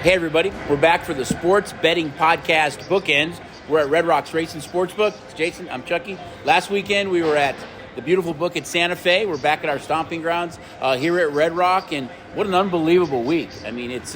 Hey, everybody. We're back for the Sports Betting Podcast Bookends. We're at Red Rocks Racing Sportsbook. It's Jason. I'm Chucky. Last weekend, we were at the beautiful book at Santa Fe. We're back at our stomping grounds here at Red Rock, and what an unbelievable week. I mean, it's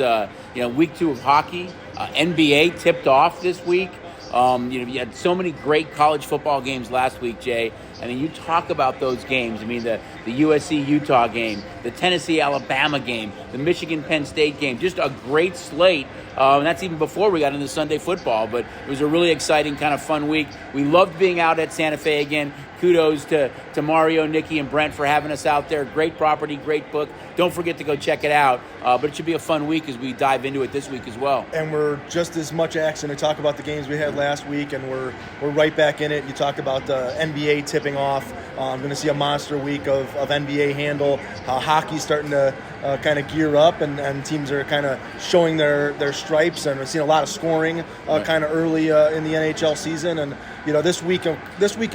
week 2 of hockey. NBA tipped off this week. You had so many great college football games last week, Jay. I mean, you talk about those games. I mean, the USC-Utah game, the Tennessee-Alabama game, the Michigan-Penn State game, just a great slate. And that's even before we got into Sunday football. But it was a really exciting, kind of fun week. We loved being out at Santa Fe again. Kudos to Mario, Nikki, and Brent for having us out there. Great property, great book. Don't forget to go check it out. But it should be a fun week as we dive into it this week as well. And we're just as much action to talk about the games we had last week, and we're right back in it. You talked about the NBA tipping off. I'm going to see a monster week of NBA handle. Hockey's starting to kind of gear up, and teams are kind of showing their stripes, and we've seen a lot of scoring kind of early in the NHL season. And this week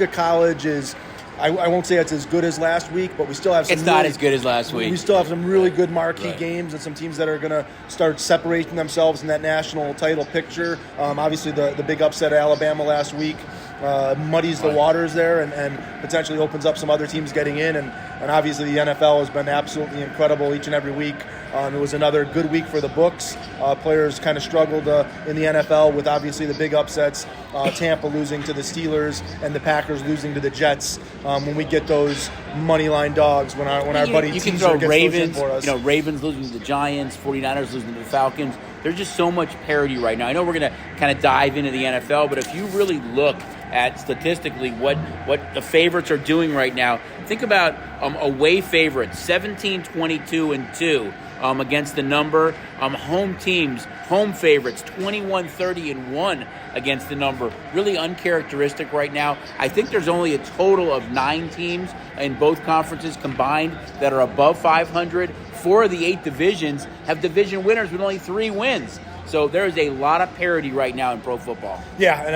of college is, I won't say it's as good as last week, but we still have some. It's not as good as last week. We still have some really good marquee games and some teams that are going to start separating themselves in that national title picture. Obviously, the big upset of Alabama last week muddies the waters there and potentially opens up some other teams getting in. And obviously, the NFL has been absolutely incredible each and every week. It was another good week for the books. Players kind of struggled in the NFL with obviously the big upsets. Tampa losing to the Steelers and the Packers losing to the Jets. When we get those money line dogs, when our buddy you can Teaser throw gets Ravens, those in for us. Ravens losing to the Giants, 49ers losing to the Falcons. There's just so much parity right now. I know we're going to kind of dive into the NFL, but if you really look at statistically what the favorites are doing right now, think about away favorites, 17, 22, and 2 against the number. Home teams, home favorites, 21, 30, and 1 against the number. Really uncharacteristic right now. I think there's only a total of 9 teams in both conferences combined that are above 500. 4 of the 8 divisions have division winners with only 3 wins. So there is a lot of parity right now in pro football. Yeah, and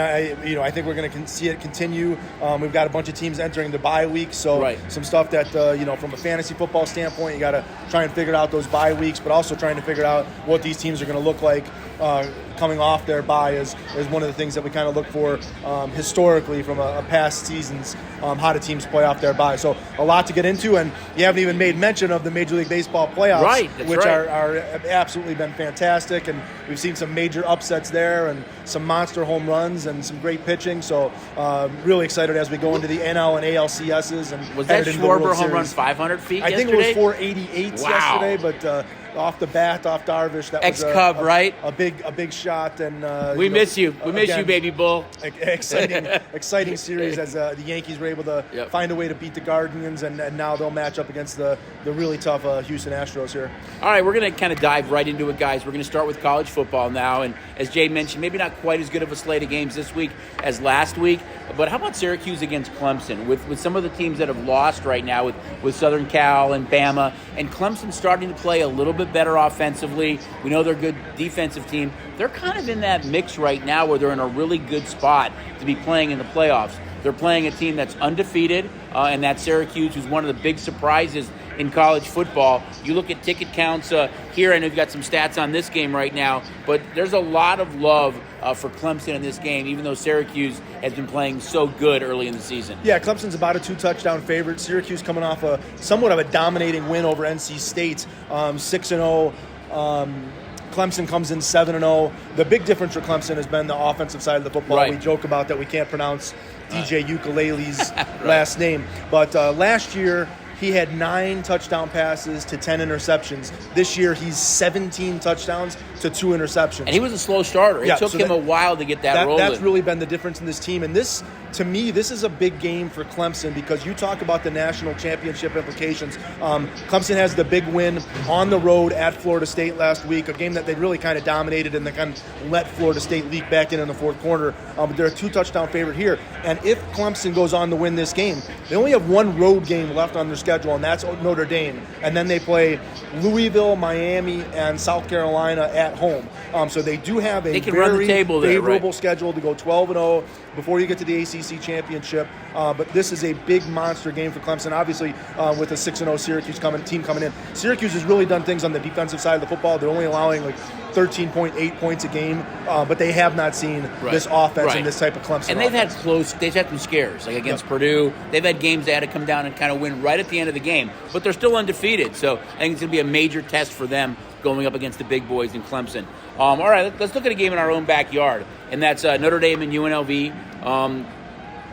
I think we're going to see it continue. We've got a bunch of teams entering the bye week, so some stuff that from a fantasy football standpoint, you got to try and figure out those bye weeks, but also trying to figure out what these teams are going to look like coming off their bye is one of the things that we kind of look for historically from a past seasons. How do teams play off their bye? So a lot to get into, and you haven't even made mention of the Major League Baseball playoffs, which are absolutely been fantastic, and we've seen some major upsets there and some monster home runs and some great pitching. So really excited as we go into the NL and ALCSs. And was that Schwarber home run 500 feet yesterday? I think it was 488 yesterday, but off the bat, off Darvish, that was ex-Cub, right? A big shot, and we miss you. We miss you, baby bull. Exciting series as the Yankees were able to find a way to beat the Guardians, and now they'll match up against the really tough Houston Astros here. All right, we're going to kind of dive right into it, guys. We're going to start with college football now, and as Jay mentioned, maybe not quite as good of a slate of games this week as last week, but how about Syracuse against Clemson with some of the teams that have lost right now with Southern Cal and Bama, and Clemson starting to play a little bit better offensively. We know they're a good defensive team. They're kind of in that mix right now where they're in a really good spot to be playing in the playoffs. They're playing a team that's undefeated, and that's Syracuse, who's one of the big surprises in college football. You look at ticket counts here. I know you've got some stats on this game right now, but there's a lot of love for Clemson in this game, even though Syracuse has been playing so good early in the season. Yeah, Clemson's about a 2-touchdown favorite. Syracuse coming off somewhat of a dominating win over NC State, 6-0. Clemson comes in 7-0. The big difference for Clemson has been the offensive side of the football. We joke about that we can't pronounce DJ Ukulele's last name. But last year, he had 9 touchdown passes to 10 interceptions. This year, he's 17 touchdowns to 2 interceptions. And he was a slow starter. It took him a while to get that rolling. That's really been the difference in this team. And this, to me, this is a big game for Clemson because you talk about the national championship implications. Clemson has the big win on the road at Florida State last week, a game that they really kind of dominated and they kind of let Florida State leak back in the fourth quarter. But they're a 2-touchdown favorite here. And if Clemson goes on to win this game, they only have 1 road game left on their schedule, and that's Notre Dame. And then they play Louisville, Miami, and South Carolina at home. So they do have a very favorable schedule to go 12-0 before you get to the ACC championship. But this is a big monster game for Clemson, obviously with a 6-0 Syracuse team coming in. Syracuse has really done things on the defensive side of the football. They're only allowing 13.8 points a game, but they have not seen this offense and this type of Clemson. And they've had some scares, like against Purdue. They've had games they had to come down and kind of win right at the end of the game, but they're still undefeated. So I think it's going to be a major test for them going up against the big boys in Clemson. All right, let's look at a game in our own backyard, and that's Notre Dame and UNLV.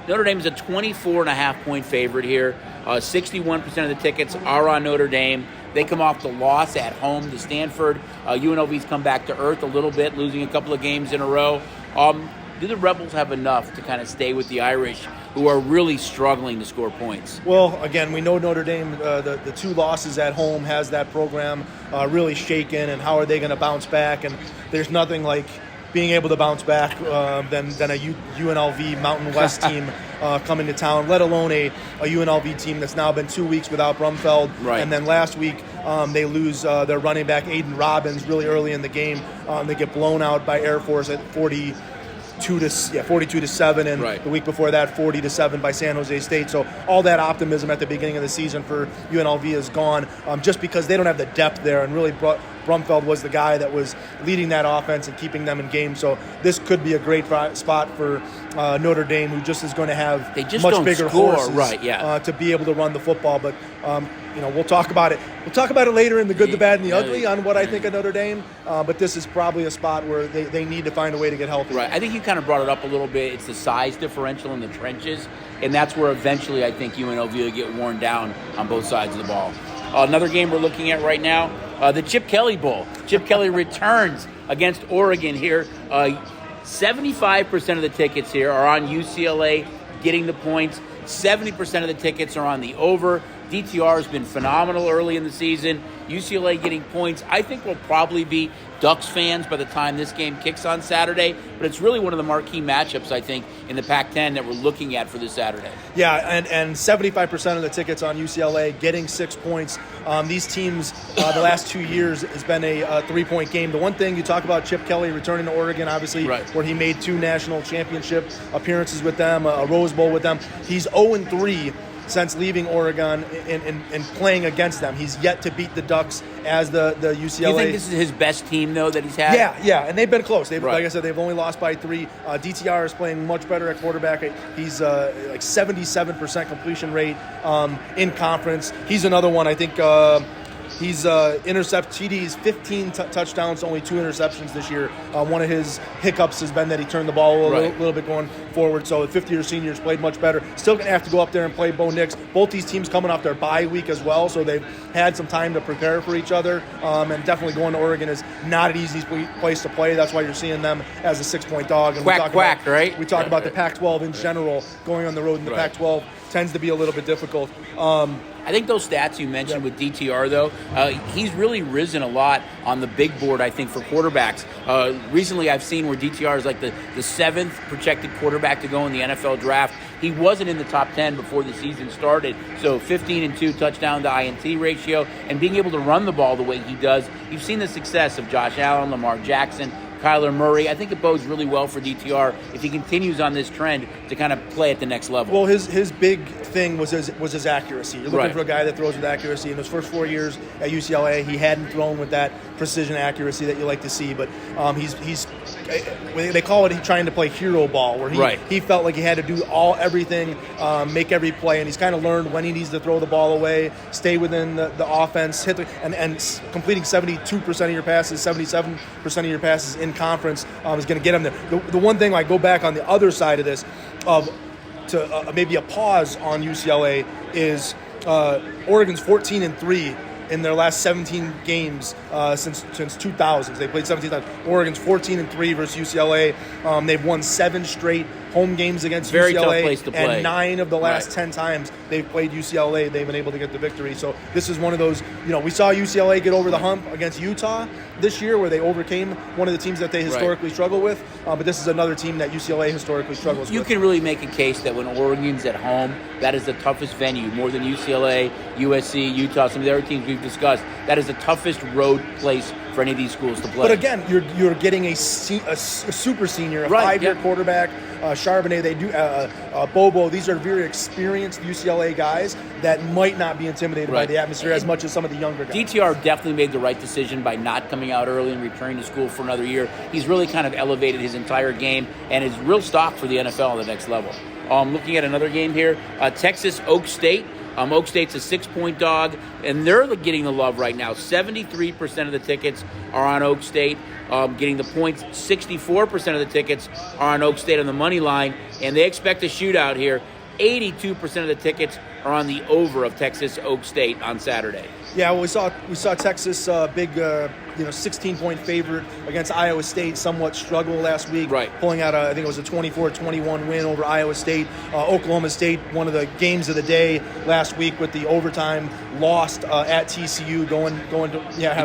Notre Dame is a 24.5-point favorite here. 61% of the tickets are on Notre Dame. They come off the loss at home to Stanford. UNLV's come back to earth a little bit, losing a couple of games in a row. Do the Rebels have enough to kind of stay with the Irish, who are really struggling to score points? Well, again, we know Notre Dame, the 2 losses at home, has that program really shaken, and how are they going to bounce back? And there's nothing like being able to bounce back than a UNLV Mountain West team coming to town, let alone a UNLV team that's now been 2 weeks without Brumfeld. Right. And then last week they lose their running back Aiden Robbins really early in the game. They get blown out by Air Force at 42-7, and the week before that 40-7 by San Jose State. So all that optimism at the beginning of the season for UNLV is gone, just because they don't have the depth there, and really Brumfeld was the guy that was leading that offense and keeping them in games. So this could be a great spot for Notre Dame, who just is going to have much bigger horses to be able to run the football. But we'll talk about it. We'll talk about it later in the good, the bad, and the ugly on what I think of Notre Dame. But this is probably a spot where they need to find a way to get healthy. Right. I think you kind of brought it up a little bit. It's the size differential in the trenches, and that's where eventually I think UNLV will get worn down on both sides of the ball. Another game we're looking at right now, the Chip Kelly Bowl. Chip Kelly returns against Oregon here. 75% of the tickets here are on UCLA getting the points. 70% of the tickets are on the over. DTR has been phenomenal early in the season. UCLA getting points. I think we'll probably be Ducks fans by the time this game kicks on Saturday, but it's really one of the marquee matchups, I think, in the Pac-10 that we're looking at for this Saturday. Yeah, and 75% of the tickets on UCLA getting 6 points. These teams, the last 2 years, has been a 3-point game. The one thing you talk about, Chip Kelly returning to Oregon, obviously, where he made 2 national championship appearances with them, a Rose Bowl with them. He's 0-3 since leaving Oregon and playing against them. He's yet to beat the Ducks as the UCLA. Do you think this is his best team, though, that he's had? Yeah, and they've been close. Like I said, they've only lost by 3. DTR is playing much better at quarterback. He's like 77% completion rate in conference. He's another one, I think. He's TDs, 15 touchdowns, only 2 interceptions this year. One of his hiccups has been that he turned the ball a little bit going forward. So the 50-year seniors played much better. Still going to have to go up there and play Bo Nix. Both these teams coming off their bye week as well, so they've had some time to prepare for each other. And definitely going to Oregon is not an easy place to play. That's why you're seeing them as a 6-point dog. And right? We talk about the Pac-12 in general. Going on the road in the Pac-12 tends to be a little bit difficult. I think those stats you mentioned with DTR, though, he's really risen a lot on the big board, I think, for quarterbacks. Recently, I've seen where DTR is like the 7th projected quarterback to go in the NFL draft. He wasn't in the top 10 before the season started. So 15-2 touchdown to INT ratio, and being able to run the ball the way he does. You've seen the success of Josh Allen, Lamar Jackson, Kyler Murray. I think it bodes really well for DTR if he continues on this trend to kind of play at the next level. Well, his big thing was his accuracy. You're looking for a guy that throws with accuracy. In his first 4 years at UCLA, he hadn't thrown with that precision accuracy that you like to see. But he's they call it trying to play hero ball, where he felt like he had to do everything, make every play, and he's kind of learned when he needs to throw the ball away, stay within the offense, and completing 72% of your passes, 77% of your passes in conference is going to get him there. The one thing I go back on the other side of this, to maybe a pause on UCLA, is Oregon's 14-3 in their last 17 games since 2000. They played 17 times. Oregon's 14-3 versus UCLA. They've won 7 straight home games against Very UCLA, tough place to play. and 9 of the last 10 times they've played UCLA, they've been able to get the victory. So this is one of those, we saw UCLA get over the hump against Utah this year, where they overcame one of the teams that they historically struggle with. But this is another team that UCLA historically struggles with. You can really make a case that when Oregon's at home, that is the toughest venue, more than UCLA, USC, Utah, some of the other teams we've discussed. That is the toughest road place for any of these schools to play. But again, you're getting a super senior, a Right, 5-year yeah. quarterback, Charbonnet. They do Bobo. These are very experienced UCLA guys that might not be intimidated by Right. the atmosphere as much as some of the younger guys. DTR definitely made the right decision by not coming out early and returning to school for another year. He's really kind of elevated his entire game and is real stock for the NFL at the next level. Looking at another game here, Texas Oak State. Oak State's a 6-point dog, and they're getting the love right now. 73% of the tickets are on Oak State, getting the points. 64% of the tickets are on Oak State on the money line, and they expect a shootout here. 82% of the tickets are on the over of Texas Oak State on Saturday. Yeah, well, we saw Texas big 16-point favorite against Iowa State, somewhat struggle last week, Right. pulling out I think it was a 24-21 win over Iowa State. Oklahoma State, one of the games of the day last week with the overtime, lost at TCU.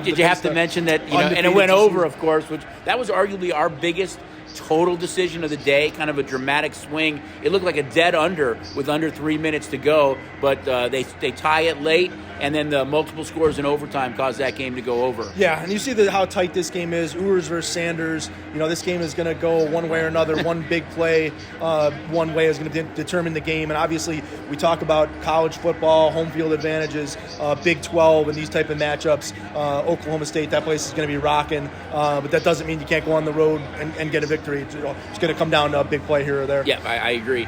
Did you have to mention that? And it went over, of course, which that was arguably our biggest total decision of the day, kind of a dramatic swing. It looked like a dead under with under 3 minutes to go, but they tie it late, and then the multiple scores in overtime caused that game to go over. Yeah, and you see how tight this game is. Ewers versus Sanders. This game is going to go one way or another. One big play, one way is going to determine the game. And obviously, we talk about college football, home field advantages, Big 12, and these type of matchups. Oklahoma State, that place is going to be rocking, but that doesn't mean you can't go on the road and get a victory. It's going to come down to a big play here or there. Yeah, I agree.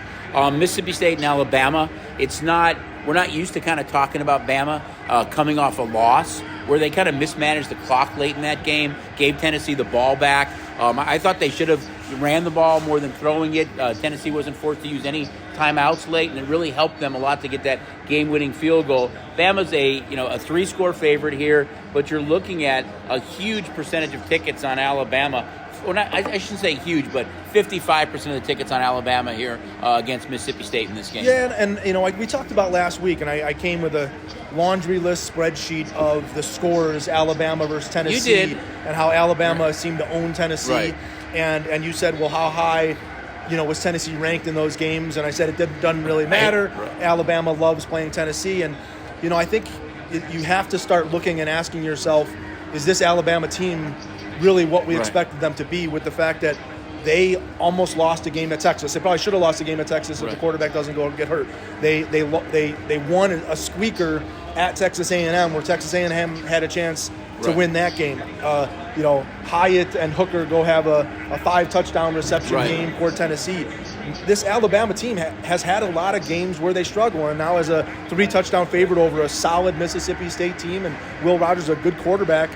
Mississippi State and Alabama, we're not used to kind of talking about Bama coming off a loss where they kind of mismanaged the clock late in that game, gave Tennessee the ball back. I thought they should have ran the ball more than throwing it. Tennessee wasn't forced to use any timeouts late, and it really helped them a lot to get that game-winning field goal. Bama's a 3-score favorite here, but you're looking at a huge percentage of tickets on Alabama. Well, I shouldn't say huge, but 55% of the tickets on Alabama here against Mississippi State in this game. Yeah, and like we talked about last week, and I came with a laundry list spreadsheet of the scores, Alabama versus Tennessee. You did. And how Alabama seemed to own Tennessee. Right. And you said, well, how high was Tennessee ranked in those games? And I said it doesn't really matter. Right. Alabama loves playing Tennessee. And, I think you have to start looking and asking yourself, is this Alabama team really what we expected them to be, with the fact that they almost lost a game at Texas. They probably should have lost a game at Texas if the quarterback doesn't go and get hurt. They won a squeaker at Texas A&M, where Texas A&M had a chance to win that game. Hyatt and Hooker go have a 5-touchdown reception game for Tennessee. This Alabama team has had a lot of games where they struggle, and now as a 3-touchdown favorite over a solid Mississippi State team, and Will Rogers a good quarterback,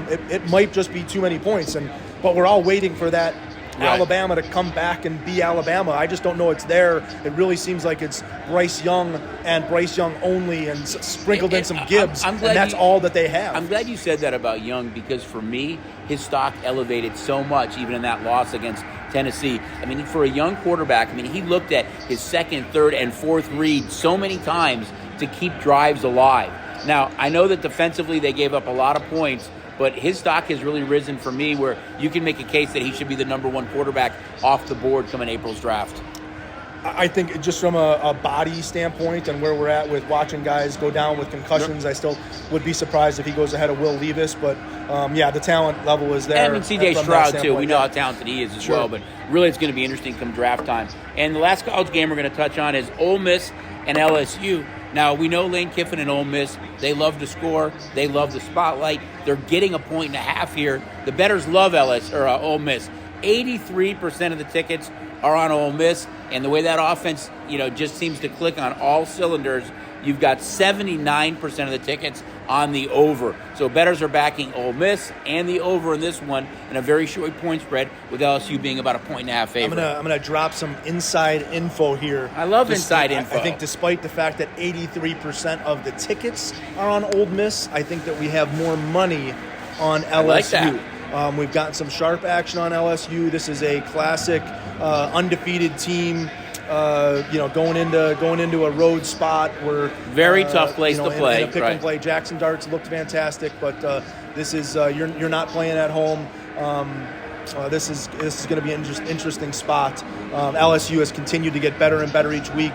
it might just be too many points. But we're all waiting for that Alabama to come back and be Alabama. I just don't know it's there. It really seems like it's Bryce Young and Bryce Young only, and sprinkled in some Gibbs, and that's all that they have. I'm glad you said that about Young, because for me, his stock elevated so much even in that loss against Tennessee. I mean, for a young quarterback, he looked at his second, third, and fourth read so many times to keep drives alive. Now, I know that defensively they gave up a lot of points, but his stock has really risen for me, where you can make a case that he should be the number one quarterback off the board coming April's draft. I think just from a body standpoint and where we're at with watching guys go down with concussions, I still would be surprised if he goes ahead of Will Levis. But, the talent level is there. And C.J. Stroud, too. We know how talented he is as well. But really, it's going to be interesting come draft time. And the last college game we're going to touch on is Ole Miss and LSU. Now, we know Lane Kiffin and Ole Miss, they love to score. They love the spotlight. They're getting 1.5 points here. The bettors love Ole Miss. 83% of the tickets are on Ole Miss, and the way that offense, just seems to click on all cylinders, you've got 79% of the tickets on the over. So bettors are backing Ole Miss and the over in this one in a very short point spread, with LSU being about 1.5 points favorite. I'm gonna drop some inside info here. I love inside info. I think despite the fact that 83% of the tickets are on Ole Miss, I think that we have more money on LSU. I like that. We've gotten some sharp action on LSU. This is a classic undefeated team. Going into a road spot where very tough place to play. In a pick and play. Jackson Darts looked fantastic, but this is you're not playing at home. This is going to be an interesting spot. LSU has continued to get better and better each week.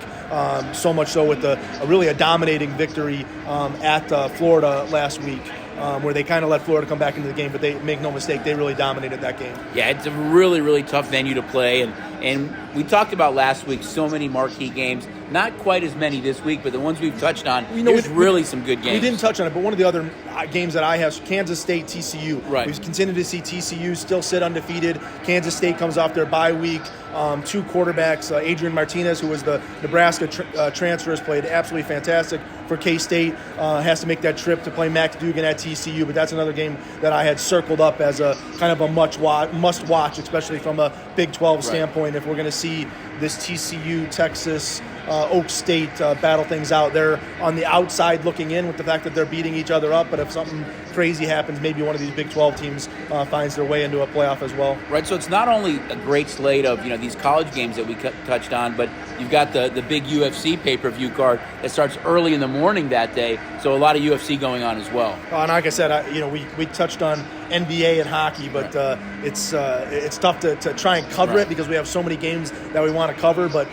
So much so with a dominating victory at Florida last week. where they kind of let Florida come back into the game, but they make no mistake, they really dominated that game. Yeah, it's a really, really tough venue to play, and we talked about last week so many marquee games. Not quite as many this week, but the ones we've touched on, there's really some good games. We didn't touch on it, but one of the other games that I have, Kansas State, TCU. Right. We continue to see TCU still sit undefeated. Kansas State comes off their bye week. Two quarterbacks, Adrian Martinez, who was the Nebraska transfer, has played absolutely fantastic for K-State. Has to make that trip to play Max Duggan at TCU, but that's another game that I had circled up as a kind of a must-watch, especially from a Big 12 standpoint. If we're going to see this TCU, Texas, Oak State battle things out. They're on the outside looking in with the fact that they're beating each other up, but if something crazy happens, maybe one of these Big 12 teams finds their way into a playoff as well. Right, so it's not only a great slate of these college games that we touched on, but you've got the big UFC pay-per-view card that starts early in the morning that day, so a lot of UFC going on as well. And like I said, we touched on NBA and hockey, but it's tough to try and cover it because we have so many games that we want to cover. But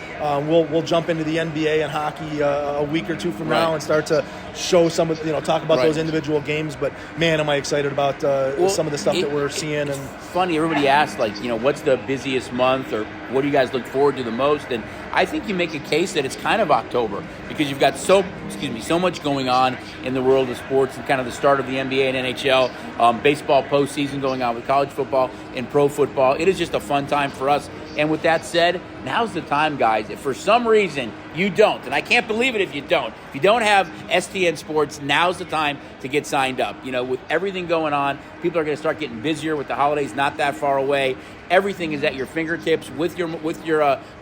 we'll jump into the NBA and hockey a week or two from now and start to show some of talk about those individual games. But man, am I excited about some of the stuff that we're seeing. It's funny. Everybody asks what's the busiest month or what do you guys look forward to the most? And I think you make a case that it's kind of October because you've got so much going on in the world of sports and kind of the start of the NBA and NHL, baseball postseason going on with college football and pro football. It is just a fun time for us. And with that said, now's the time, guys. If for some reason you don't, and I can't believe it if you don't have STN Sports, now's the time to get signed up. With everything going on, people are going to start getting busier with the holidays not that far away. Everything is at your fingertips with your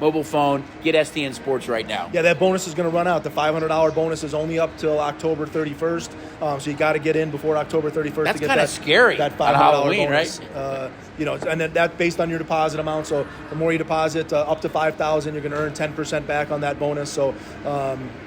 mobile phone. Get STN Sports right now. Yeah, that bonus is going to run out. The $500 bonus is only up till October 31st. So you got to get in before October 31st. That's to get kind of scary. That $500 on Halloween, bonus. Right? And that's based on your deposit amount. So the more you deposit, up to $5,000, you're going to earn 10% back on that bonus. So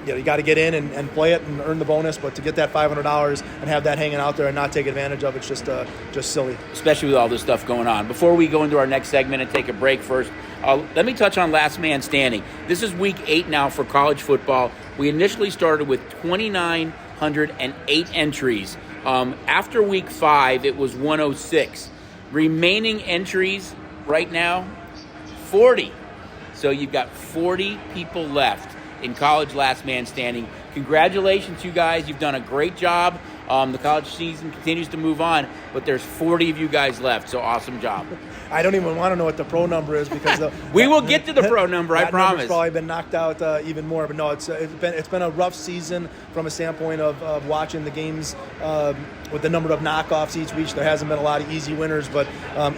you got to get in and play it and earn the bonus. But to get that $500 and have that hanging out there and not take advantage of it's just silly. Especially with all this stuff going on. Before we go into our next segment and take a break first, let me touch on last man standing. This is week 8 now for college football. We initially started with 2,908 entries. After week 5, it was 106. Remaining entries right now, 40. So you've got 40 people left in college last man standing. Congratulations, you guys. You've done a great job. The college season continues to move on, but there's 40 of you guys left, so awesome job. I don't even want to know what the pro number is because we will get to the pro number. I promise. Number's probably been knocked out even more, but no, it's been a rough season from a standpoint of watching the games with the number of knockoffs each week. There hasn't been a lot of easy winners, but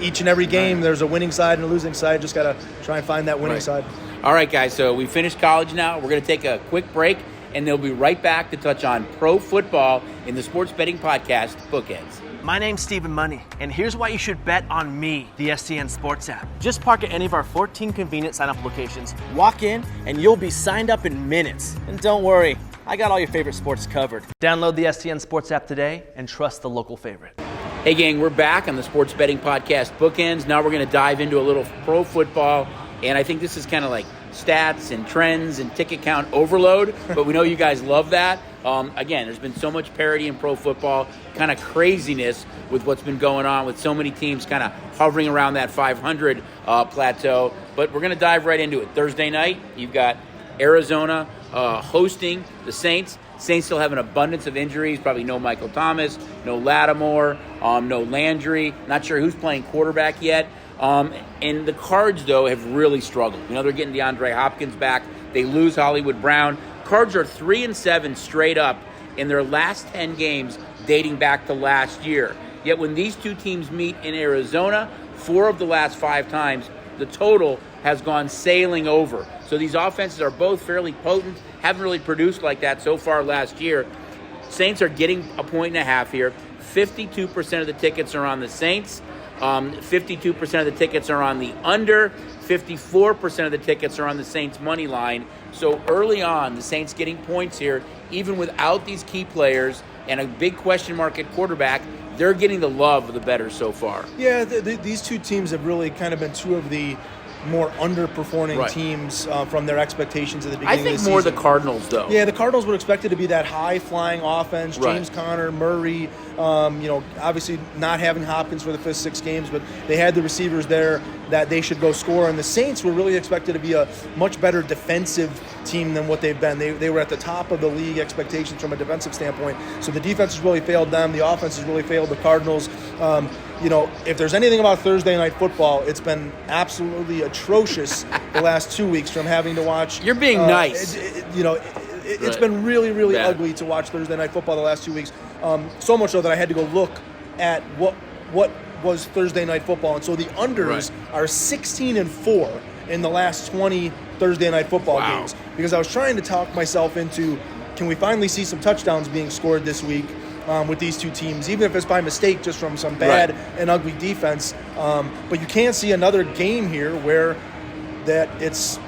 each and every game there's a winning side and a losing side. Just got to try and find that winning side. All right, guys. So we finished college now. We're going to take a quick break, and they'll be right back to touch on pro football in the Sports Betting Podcast Bookends. My name's Stephen Money, and here's why you should bet on me, the STN Sports App. Just park at any of our 14 convenient sign-up locations, walk in, and you'll be signed up in minutes. And don't worry, I got all your favorite sports covered. Download the STN Sports App today and trust the local favorite. Hey, gang, we're back on the Sports Betting Podcast Bookends. Now we're going to dive into a little pro football, and I think this is kind of like stats and trends and ticket count overload, but we know you guys love that. Again, there's been so much parity in pro football, kind of craziness with what's been going on with so many teams kind of hovering around that 500 plateau. But we're going to dive right into it. Thursday night, you've got Arizona hosting the Saints. Saints still have an abundance of injuries, probably no Michael Thomas, no Lattimore, no Landry. Not sure who's playing quarterback yet. And the Cards, though, have really struggled. They're getting DeAndre Hopkins back. They lose Hollywood Brown. Cards are 3-7 straight up in their last 10 games dating back to last year. Yet when these two teams meet in Arizona, 4 of the last 5 times, the total has gone sailing over. So these offenses are both fairly potent, haven't really produced like that so far last year. Saints are getting a 1.5 here. 52% of the tickets are on the Saints. 52% of the tickets are on the under. 54% of the tickets are on the Saints' money line. So early on, the Saints getting points here, even without these key players and a big question mark at quarterback, they're getting the love of the bettors so far. Yeah, these two teams have really kind of been two of the more underperforming teams from their expectations at the beginning of the season. I think more the Cardinals, though. Yeah, the Cardinals would expect it to be that high-flying offense. James Conner, Murray, obviously not having Hopkins for the first 6 games, but they had the receivers there that they should go score. And the Saints were really expected to be a much better defensive team than what they've been. They were at the top of the league expectations from a defensive standpoint. So the defense has really failed them. The offense has really failed the Cardinals. If there's anything about Thursday Night Football, it's been absolutely atrocious the last 2 weeks from having to watch. You're being nice. It's been really, really bad. Ugly to watch Thursday Night Football the last 2 weeks. So much so that I had to go look at what was Thursday Night Football. And so the unders are 16-4 in the last 20 Thursday Night Football games. Because I was trying to talk myself into, can we finally see some touchdowns being scored this week with these two teams, even if it's by mistake, just from some bad and ugly defense. But you can't see another game here where that it's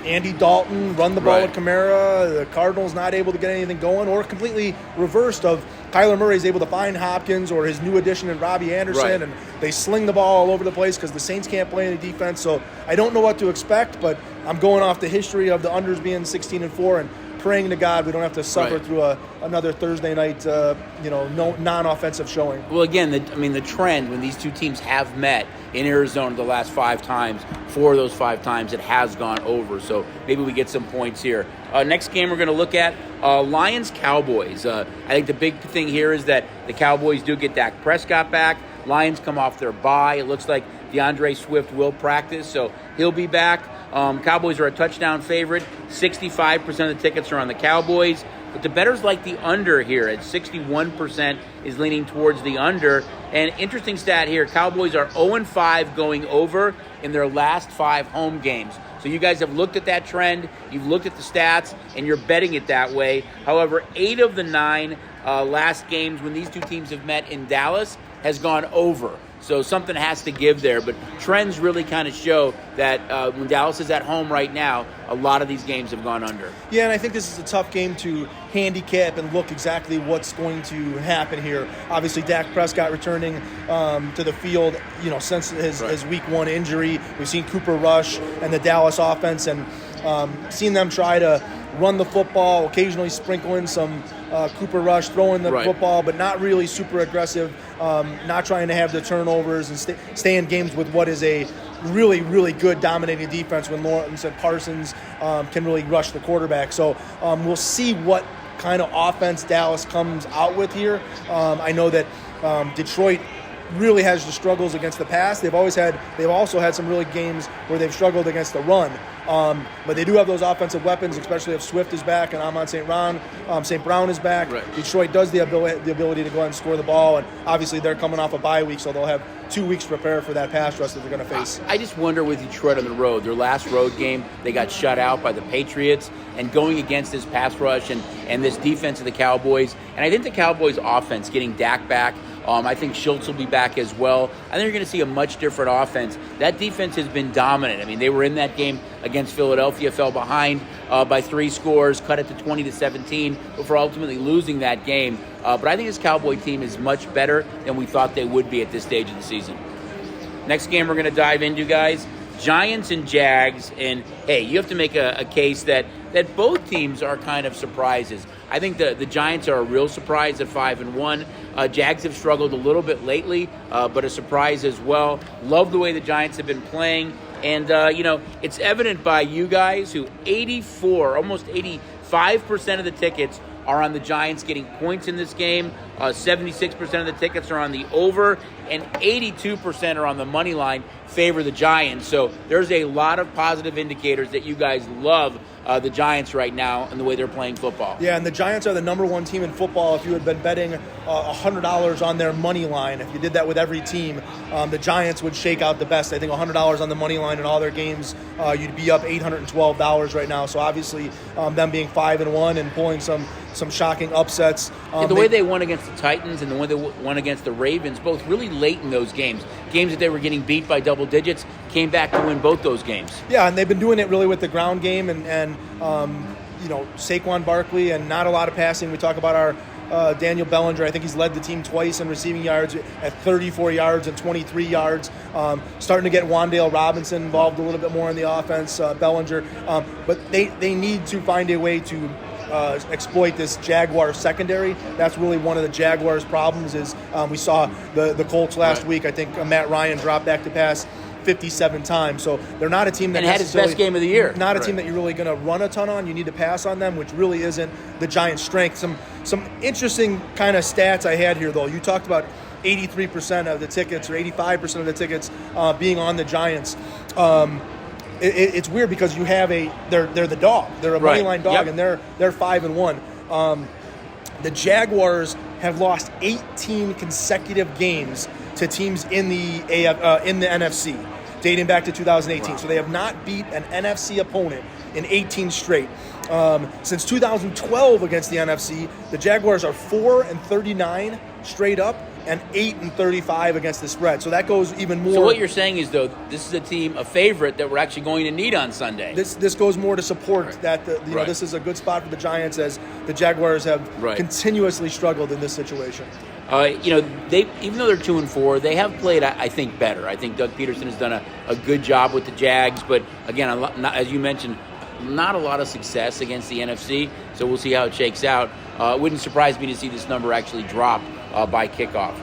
Andy Dalton run the ball with Kamara, the Cardinals not able to get anything going, or completely reversed of Kyler Murray is able to find Hopkins or his new addition in Robbie Anderson, and they sling the ball all over the place because the Saints can't play any defense. So I don't know what to expect, but I'm going off the history of the unders being 16-4 and praying to God we don't have to suffer through another Thursday night, no non-offensive showing. Well, again, the trend when these two teams have met in Arizona the last 5 times, 4 of those 5 times it has gone over. So maybe we get some points here. Next game we're going to look at Lions-Cowboys. I think the big thing here is that the Cowboys do get Dak Prescott back. Lions come off their bye. It looks like DeAndre Swift will practice, so he'll be back. Cowboys are a touchdown favorite. 65% of the tickets are on the Cowboys. But the bettors like the under here at 61% is leaning towards the under. And interesting stat here, Cowboys are 0-5 going over in their last 5 home games. So you guys have looked at that trend, you've looked at the stats, and you're betting it that way. However, 8 of the 9 last games when these two teams have met in Dallas has gone over. So something has to give there. But trends really kind of show that when Dallas is at home right now, a lot of these games have gone under. Yeah, and I think this is a tough game to handicap and look exactly what's going to happen here. Obviously, Dak Prescott returning to the field, since his Week 1 injury. We've seen Cooper Rush and the Dallas offense, and seen them try to run the football, occasionally sprinkle in some Cooper Rush, throwing the football, but not really super aggressive, not trying to have the turnovers and stay in games with what is a really, really good dominating defense when Lawrence and Parsons can really rush the quarterback. So we'll see what kind of offense Dallas comes out with here. I know that Detroit really has the struggles against the pass. They've also had some really games where they've struggled against the run. But they do have those offensive weapons, especially if Swift is back and Amon St. Brown is back. Detroit does the ability to go ahead and score the ball, and obviously they're coming off a bye week, so they'll have 2 weeks to prepare for that pass rush that they're going to face. I just wonder with Detroit on the road, their last road game, they got shut out by the Patriots, and going against this pass rush and this defense of the Cowboys, and I think the Cowboys offense getting Dak back, I think Schultz will be back as well. I think you're going to see a much different offense. That defense has been dominant. I mean, they were in that game against Philadelphia, fell behind by 3 scores, cut it to 20-17 before ultimately losing that game. But I think this Cowboy team is much better than we thought they would be at this stage of the season. Next game we're going to dive into, guys, Giants and Jags. And, hey, you have to make a case that both teams are kind of surprises. I think the Giants are a real surprise at 5-1. Jags have struggled a little bit lately, but a surprise as well. Love the way the Giants have been playing. And, it's evident by you guys who 84, almost 85% of the tickets are on the Giants getting points in this game. 76% of the tickets are on the over, and 82% are on the money line, favor the Giants. So there's a lot of positive indicators that you guys love the Giants right now and the way they're playing football. Yeah, and the Giants are the number 1 team in football. If you had been betting $100 on their money line, if you did that with every team, the Giants would shake out the best. I think $100 on the money line in all their games, you'd be up $812 right now. So obviously them being 5-1 and pulling some shocking upsets. The way they won against the Titans and the way they won against the Ravens, both really late in those games that they were getting beat by double digits, came back to win both those games. Yeah, and they've been doing it really with the ground game and Saquon Barkley and not a lot of passing. We talk about our Daniel Bellinger. I think he's led the team twice in receiving yards at 34 yards and 23 yards. Starting to get Wan'Dale Robinson involved a little bit more in the offense, Bellinger. But they need to find a way to exploit this Jaguars secondary. That's really one of the Jaguars' problems is we saw the Colts last week. I think Matt Ryan dropped back to pass 57 times. So they're not a team that had his best game of the year. Not a team that you're really going to run a ton on. You need to pass on them, which really isn't the Giants' strength. Some interesting kind of stats I had here, though. You talked about 83% of the tickets or 85% of the tickets being on the Giants. It's weird because you have they're the dog. They're a money line dog, and they're 5-1. The Jaguars have lost 18 consecutive games to teams in the NFC, dating back to 2018. Wow. So they have not beat an NFC opponent in 18 straight. Since 2012 against the NFC, the Jaguars are 4-39 straight up and 8-35 against the spread. So that goes even more. So what you're saying is, though, this is a favorite that we're actually going to need on Sunday. This goes more to support that this is a good spot for the Giants as the Jaguars have continuously struggled in this situation. They even though they're 2-4, they have played, I think, better. I think Doug Peterson has done a good job with the Jags, but again, as you mentioned, not a lot of success against the NFC. So we'll see how it shakes out. It wouldn't surprise me to see this number actually drop by kickoff.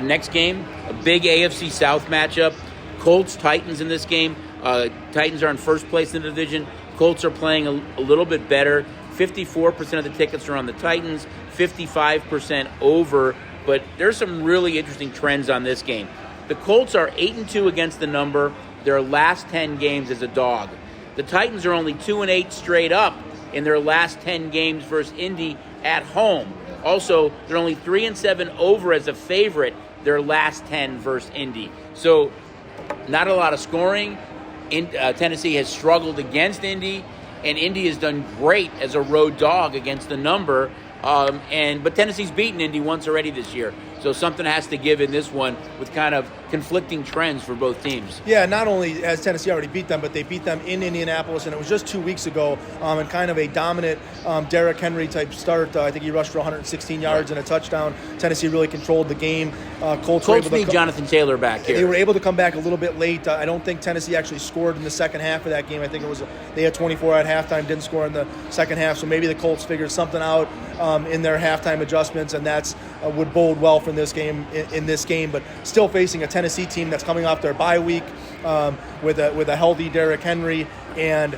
Next game, a big AFC South matchup. Colts-Titans in this game. Titans are in first place in the division. Colts are playing a little bit better. 54% of the tickets are on the Titans, 55% over. But there's some really interesting trends on this game. The Colts are 8-2 against the number. Their last 10 games as a dog. The Titans are only 2-8 straight up in their last 10 games versus Indy at home. Also, they're only 3-7 over as a favorite their last 10 versus Indy. So, not a lot of scoring. Tennessee has struggled against Indy, and Indy has done great as a road dog against the number. But Tennessee's beaten Indy once already this year. So something has to give in this one with kind of conflicting trends for both teams. Yeah, not only has Tennessee already beat them, but they beat them in Indianapolis, and it was just 2 weeks ago, and kind of a dominant Derrick Henry type start. I think he rushed for 116 yards and a touchdown. Tennessee really controlled the game. Colts need Jonathan Taylor back here. They were able to come back a little bit late. I don't think Tennessee actually scored in the second half of that game. I think they had 24 at halftime, didn't score in the second half. So maybe the Colts figured something out in their halftime adjustments, and that's would bode well for this game. In this game, but still facing a Tennessee team that's coming off their bye week with a healthy Derrick Henry, and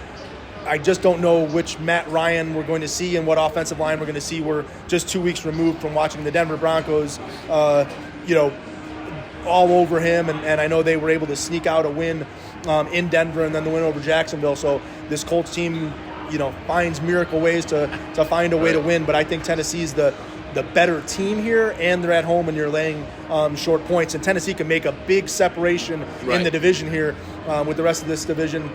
I just don't know which Matt Ryan we're going to see and what offensive line we're going to see. We're just 2 weeks removed from watching the Denver Broncos, all over him, and I know they were able to sneak out a win in Denver and then the win over Jacksonville. So this Colts team, finds miracle ways to find a way to win, but I think Tennessee's the better team here, and they're at home and you're laying short points, and Tennessee can make a big separation in the division here with the rest of this division.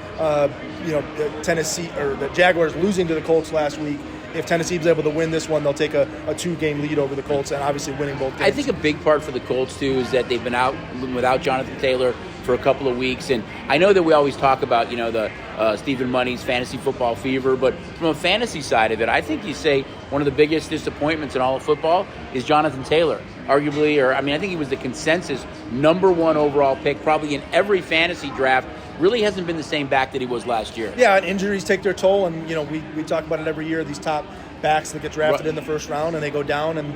Tennessee or the Jaguars losing to the Colts last week. If Tennessee's able to win this one, they'll take a 2-game lead over the Colts, and obviously winning both games. I think a big part for the Colts too is that they've been out without Jonathan Taylor for a couple of weeks, and I know that we always talk about the Stephen Money's fantasy football fever, but from a fantasy side of it, I think you say one of the biggest disappointments in all of football is Jonathan Taylor. Arguably, I think he was the consensus #1 overall pick probably in every fantasy draft. Really hasn't been the same back that he was last year. Yeah, and injuries take their toll, and we talk about it every year. These top backs that get drafted in the first round and they go down, and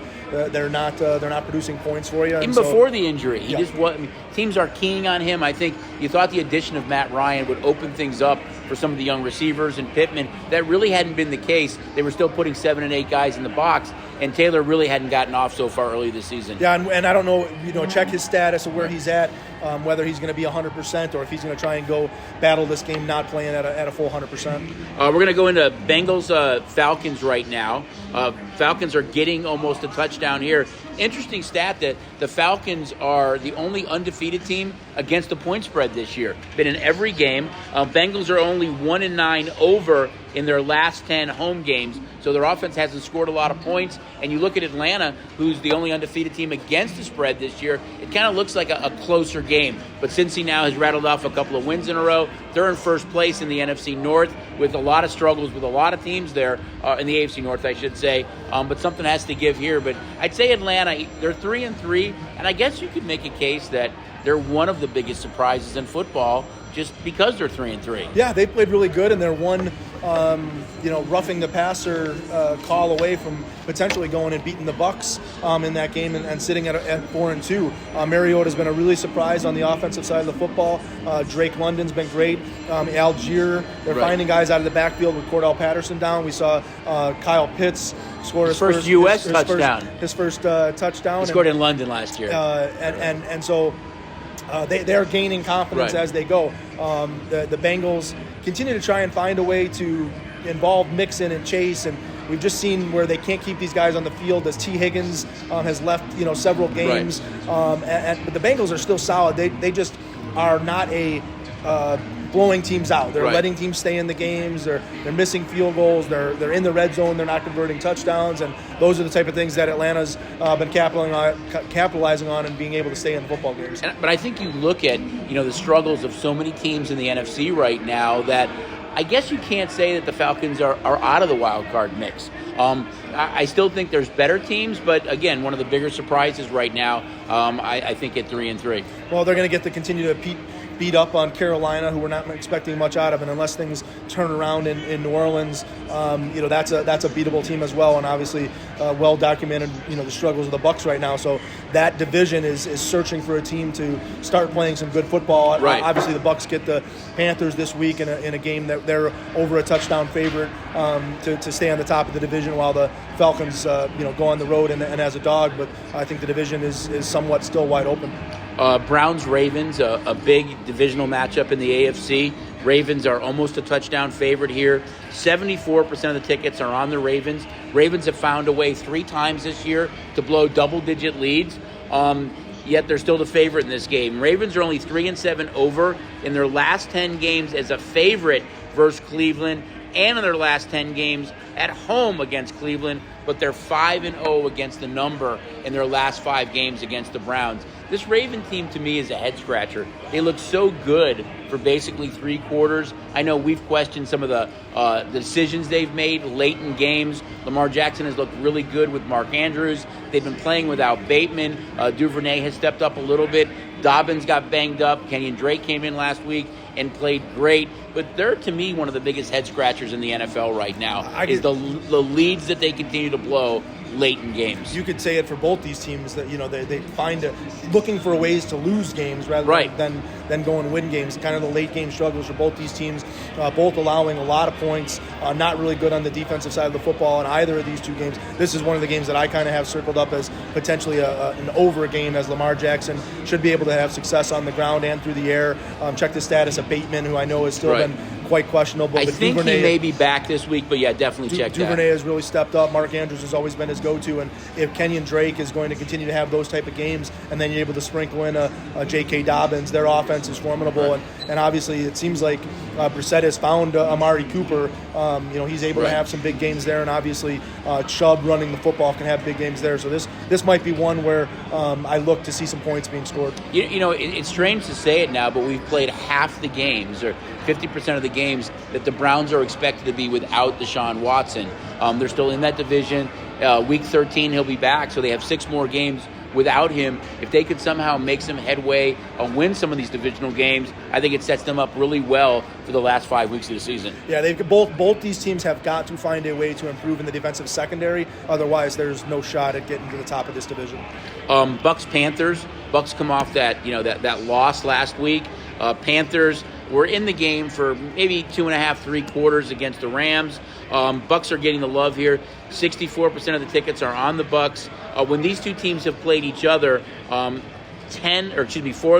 they're not producing points for you. Even before the injury, teams are keying on him. I think you thought the addition of Matt Ryan would open things up for some of the young receivers and Pittman. That really hadn't been the case. They were still putting 7 and 8 guys in the box, and Taylor really hadn't gotten off so far early this season. Yeah, and I don't know, check his status of where he's at, whether he's going to be 100% or if he's going to try and go battle this game not playing at a full 100%. We're going to go into Bengals-Falcons right now. Falcons are getting almost a touchdown here. Interesting stat that the Falcons are the only undefeated team against the point spread this year. Been in every game. Bengals are only 1-9 over in their last 10 home games. So their offense hasn't scored a lot of points. And you look at Atlanta, who's the only undefeated team against the spread this year, it kind of looks like a closer game. But Cincy now has rattled off a couple of wins in a row. They're in first place in the NFC North with a lot of struggles with a lot of teams there, in the AFC North, I should say. But something has to give here. But I'd say Atlanta, they're 3-3, and I guess you could make a case that they're one of the biggest surprises in football just because they're 3-3. Yeah, they played really good, and they're one, roughing the passer call away from potentially going and beating the Bucs in that game and sitting at 4-2. Mariota's been a really surprise on the offensive side of the football. Drake London's been great. Algier, they're finding guys out of the backfield with Cordell Patterson down. We saw Kyle Pitts score his first U.S. touchdown. His first touchdown. He scored in London last year. And so they're gaining confidence as they go. The Bengals continue to try and find a way to involve Mixon and Chase, and we've just seen where they can't keep these guys on the field as T. Higgins has left several games. But the Bengals are still solid. They just are not a blowing teams out. They're letting teams stay in the games. They're missing field goals. They're in the red zone. They're not converting touchdowns, and those are the type of things that Atlanta's been capitalizing on and being able to stay in football games. But I think you look at the struggles of so many teams in the NFC right now that I guess you can't say that the Falcons are out of the wild card mix. I still think there's better teams, but again, one of the bigger surprises right now, I think at 3-3. Well, they're going to get to continue to beat up on Carolina, who we're not expecting much out of, and unless things turn around in New Orleans, that's a beatable team as well, and obviously well documented, the struggles of the Bucs right now. So that division is searching for a team to start playing some good football. Right. Obviously, the Bucs get the Panthers this week in a game that they're over a touchdown favorite to stay on the top of the division, while the Falcons go on the road and as a dog. But I think the division is somewhat still wide open. Browns-Ravens, a big divisional matchup in the AFC. Ravens are almost a touchdown favorite here. 74% of the tickets are on the Ravens. Ravens have found a way 3 times this year to blow double-digit leads, yet they're still the favorite in this game. Ravens are only 3-7 over in their last 10 games as a favorite versus Cleveland, and in their last 10 games at home against Cleveland, but they're 5-0 against the number in their last 5 games against the Browns. This Raven team, to me, is a head-scratcher. They look so good for basically 3 quarters. I know we've questioned some of the decisions they've made late in games. Lamar Jackson has looked really good with Mark Andrews. They've been playing without Bateman. Duvernay has stepped up a little bit. Dobbins got banged up. Kenyon Drake came in last week and played great. But they're, to me, one of the biggest head-scratchers in the NFL right now, is the leads that they continue to blow late in games. You could say it for both these teams that they find looking for ways to lose games rather than go and win games. Kind of the late game struggles for both these teams, both allowing a lot of points, not really good on the defensive side of the football in either of these 2 games. This is one of the games that I kind of have circled up as potentially an over game, as Lamar Jackson should be able to have success on the ground and through the air. Check the status of Bateman, who I know has still been quite questionable. I think Duvernay, he may be back this week, but yeah, definitely check that. Duvernay has really stepped up. Mark Andrews has always been his go-to, and if Kenyon Drake is going to continue to have those type of games, and then you're able to sprinkle in a J.K. Dobbins, their offense is formidable, and obviously it seems like Brissett has found Amari Cooper. He's able to have some big games there, and obviously Chubb running the football can have big games there. So this might be one where I look to see some points being scored. It's strange to say it now, but we've played half the games, or 50% of the games, that the Browns are expected to be without Deshaun Watson. They're still in that division. Week 13, he'll be back, so they have 6 more games without him. If they could somehow make some headway and win some of these divisional games, I think it sets them up really well for the last 5 weeks of the season. Yeah, they've both these teams have got to find a way to improve in the defensive secondary. Otherwise, there's no shot at getting to the top of this division. Bucs-Panthers. Bucs come off that loss last week. Panthers were in the game for maybe 2.5, 3 quarters against the Rams. Bucs are getting the love here. 64% of the tickets are on the Bucs. When these 2 teams have played each other, 4 of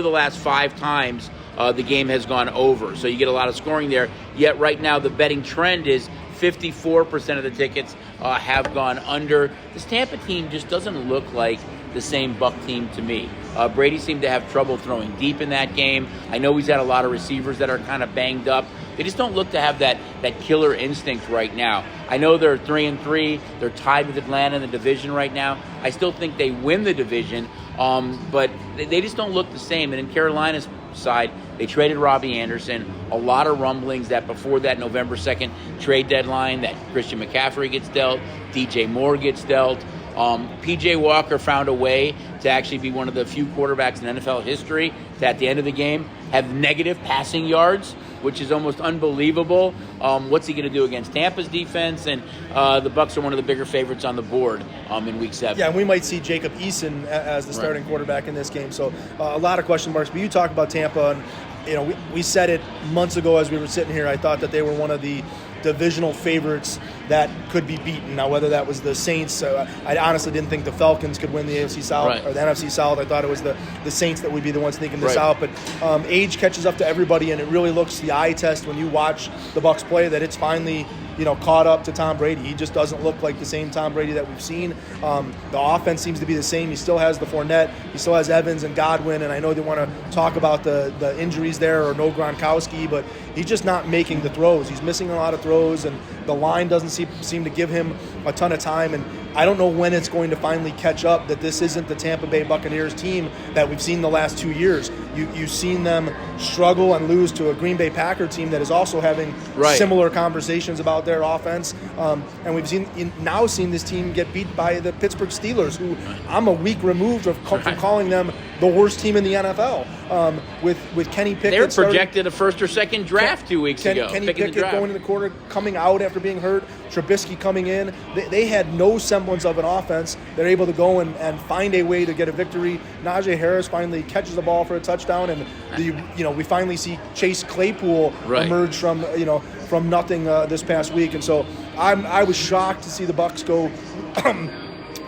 the last 5 times the game has gone over. So you get a lot of scoring there. Yet right now the betting trend is 54% of the tickets have gone under. This Tampa team just doesn't look like the same Buck team to me. Brady seemed to have trouble throwing deep in that game. I know he's had a lot of receivers that are kind of banged up, They just don't look to have that killer instinct right now. I know they're 3-3. They're tied with Atlanta in the division right now. I still think they win the division, but they just don't look the same. And in Carolina's side, they traded Robbie Anderson. A lot of rumblings that before that November 2nd trade deadline that Christian McCaffrey gets dealt, DJ Moore gets dealt. P.J. Walker found a way to actually be one of the few quarterbacks in NFL history to, at the end of the game, have negative passing yards, which is almost unbelievable. What's he going to do against Tampa's defense? And the Bucs are one of the bigger favorites on the board in Week 7. Yeah, and we might see Jacob Eason as the starting quarterback in this game. So a lot of question marks. But you talk about Tampa, and we said it months ago as we were sitting here. I thought that they were one of the divisional favorites that could be beaten. Now, whether that was the Saints, I honestly didn't think the Falcons could win the AFC South or the NFC South. I thought it was the Saints that would be the ones thinking this out. But age catches up to everybody, and it really looks the eye test when you watch the Bucs play that it's finally caught up to Tom Brady. He just doesn't look like the same Tom Brady that we've seen. The offense seems to be the same. He still has the Fournette. He still has Evans and Godwin, and I know they want to talk about the injuries there or no Gronkowski, but he's just not making the throws. He's missing a lot of throws, and the line doesn't seem to give him a ton of time. And I don't know when it's going to finally catch up that this isn't the Tampa Bay Buccaneers team that we've seen the last 2 years. You've seen them struggle and lose to a Green Bay Packer team that is also having similar conversations about their offense. And we've seen this team get beat by the Pittsburgh Steelers, who I'm a week removed from calling them the worst team in the NFL. With Kenny Pickett. They were projected a first or second draft 2 weeks ago. Kenny Pickett going in the quarter, coming out after being hurt, Trubisky coming in. They had no semblance of an offense. They're able to go and find a way to get a victory. Najee Harris finally catches the ball for a touchdown, and we finally see Chase Claypool emerge from nothing this past week. And so I was shocked to see the Bucs go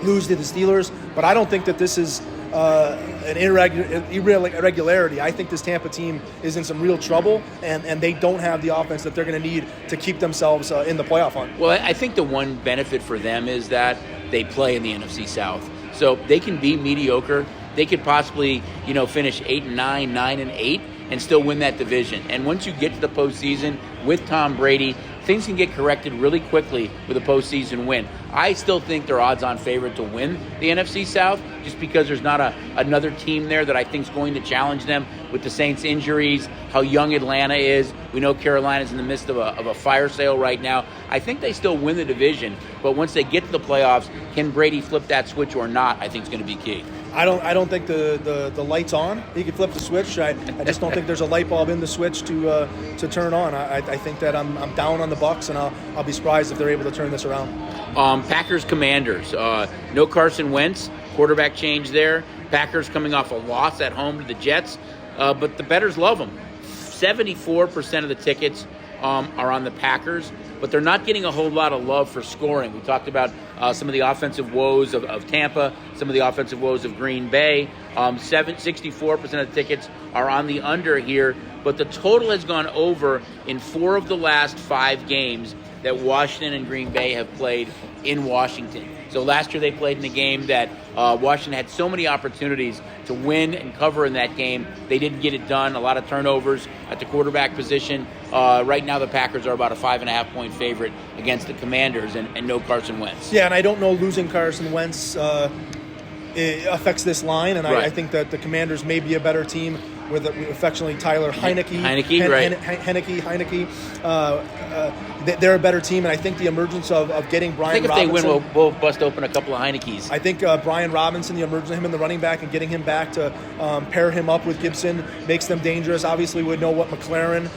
lose to the Steelers, but I don't think that this is an irregularity. I think this Tampa team is in some real trouble, and they don't have the offense that they're going to need to keep themselves in the playoff hunt. Well, I think the one benefit for them is that they play in the NFC South. So they can be mediocre. They could possibly, finish 8-9, 9-8, and still win that division. And once you get to the postseason with Tom Brady, things can get corrected really quickly with a postseason win. I still think they're odds-on favorite to win the NFC South just because there's not another team there that I think is going to challenge them with the Saints' injuries, how young Atlanta is. We know Carolina's in the midst of a fire sale right now. I think they still win the division, but once they get to the playoffs, can Brady flip that switch or not, I think is going to be key. I don't think the light's on. He could flip the switch. I just don't think there's a light bulb in the switch to turn on. I think that I'm down on the Bucs, and I'll be surprised if they're able to turn this around. Packers Commanders. No Carson Wentz. Quarterback change there. Packers coming off a loss at home to the Jets, but the bettors love them. 74% of the tickets are on the Packers, but they're not getting a whole lot of love for scoring. We talked about some of the offensive woes of Tampa, some of the offensive woes of Green Bay. 64% of the tickets are on the under here, but the total has gone over in 4 of the last 5 games that Washington and Green Bay have played in Washington. So last year they played in a game that Washington had so many opportunities to win and cover in that game. They didn't get it done. A lot of turnovers at the quarterback position. Right now the Packers are about a 5.5-point favorite against the Commanders and no Carson Wentz. Yeah, and I don't know losing Carson Wentz it affects this line, and I think that the Commanders may be a better team with affectionately Tyler Heineke. Heineke. They're a better team, and I think the emergence of getting Brian Robinson. I think if they win, we'll bust open a couple of Heinekes. I think Brian Robinson, the emergence of him in the running back and getting him back to pair him up with Gibson makes them dangerous. Obviously, we know what McLaren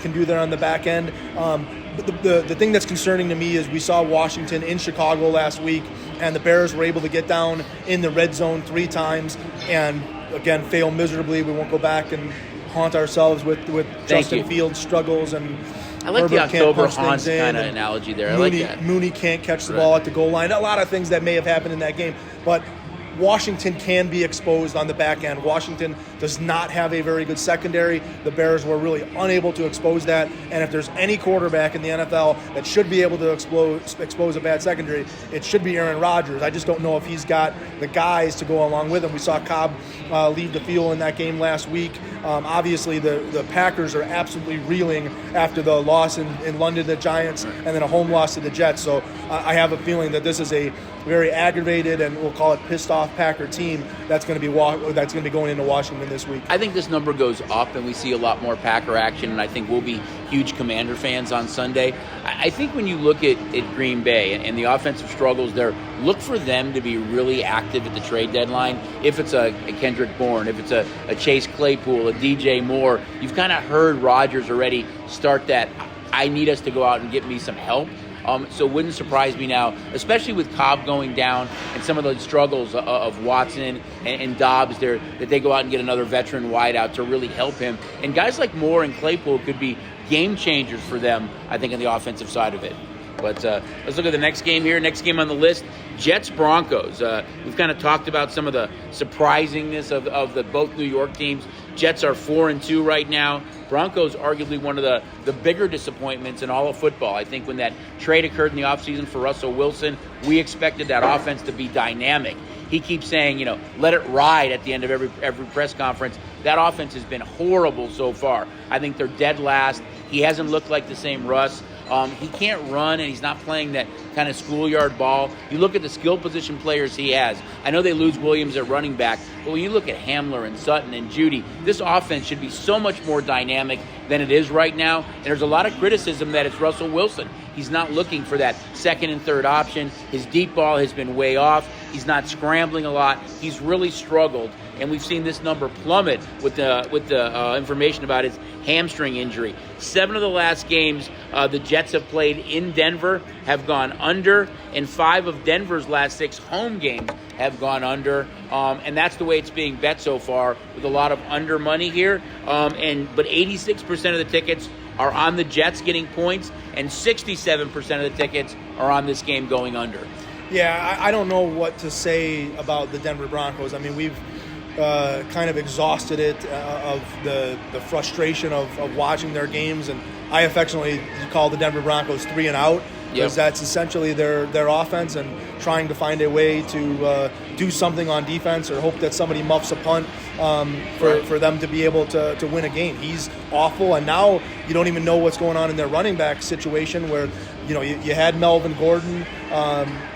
can do there on the back end. But the thing that's concerning to me is we saw Washington in Chicago last week, and the Bears were able to get down in the red zone 3 times and, again, fail miserably. We won't go back and haunt ourselves with Justin Fields' struggles. And I like the October haunts kind of analogy there. I like that. Mooney can't catch the ball at the goal line. A lot of things that may have happened in that game. But Washington can be exposed on the back end. Washington does not have a very good secondary. The Bears were really unable to expose that. And if there's any quarterback in the NFL that should be able to expose a bad secondary, it should be Aaron Rodgers. I just don't know if he's got the guys to go along with him. We saw Cobb leave the field in that game last week. Obviously, the Packers are absolutely reeling after the loss in London to the Giants and then a home loss to the Jets. So I have a feeling that this is a very aggravated and we'll call it pissed off Packer team that's going to be going into Washington this week. I think this number goes up and we see a lot more Packer action, and I think we'll be huge Commander fans on Sunday. I think when you look at Green Bay and the offensive struggles there, look for them to be really active at the trade deadline. If it's a Kendrick Bourne, if it's a Chase Claypool, a DJ Moore, you've kind of heard Rodgers already start that, I need us to go out and get me some help. So it wouldn't surprise me now, especially with Cobb going down and some of the struggles of Watson and Dobbs there, that they go out and get another veteran wideout to really help him. And guys like Moore and Claypool could be game changers for them, I think, on the offensive side of it. But let's look at the next game here. Next game on the list, Jets-Broncos. We've kind of talked about some of the surprisingness of the both New York teams. Jets are 4-2 right now. Broncos arguably one of the bigger disappointments in all of football. I think when that trade occurred in the offseason for Russell Wilson, we expected that offense to be dynamic. He keeps saying, let it ride at the end of every press conference. That offense has been horrible so far. I think they're dead last. He hasn't looked like the same Russ. He can't run, and he's not playing that kind of schoolyard ball. You look at the skill position players he has. I know they lose Williams at running back, but when you look at Hamler and Sutton and Judy, this offense should be so much more dynamic than it is right now. And there's a lot of criticism that it's Russell Wilson. He's not looking for that second and third option. His deep ball has been way off. He's not scrambling a lot. He's really struggled, and we've seen this number plummet with the information about his hamstring injury. 7 of the last games the Jets have played in Denver have gone under, and 5 of Denver's last 6 home games have gone under, and that's the way it's being bet so far, with a lot of under money here. But 86% of the tickets are on the Jets getting points, and 67% of the tickets are on this game going under. Yeah, I don't know what to say about the Denver Broncos. I mean, we've kind of exhausted it of the frustration of watching their games, and I affectionately call the Denver Broncos 3 and out, because that's essentially their offense, and trying to find a way to do something on defense or hope that somebody muffs a punt for them to be able to win a game. He's awful, and now you don't even know what's going on in their running back situation, where you had Melvin Gordon,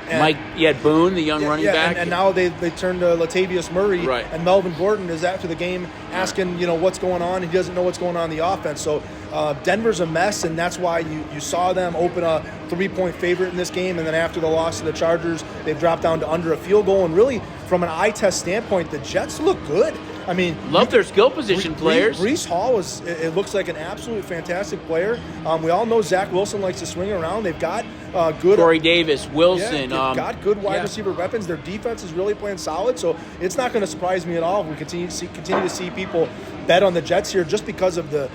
Mike, you had Boone, the young running back. And now they turned to Latavius Murray, right. And Melvin Gordon is after the game asking, what's going on. He doesn't know what's going on in the offense. So Denver's a mess, and that's why you saw them open a 3-point favorite in this game, and then after the loss to the Chargers, they've dropped down to under a field goal. And really, from an eye test standpoint, the Jets look good. I mean, love their skill position players. Breece Hall it looks like an absolute fantastic player. We all know Zach Wilson likes to swing around. They've got good Corey Davis, Wilson. They've got good wide receiver weapons. Their defense is really playing solid, so it's not going to surprise me at all if we continue to see people bet on the Jets here, just because of the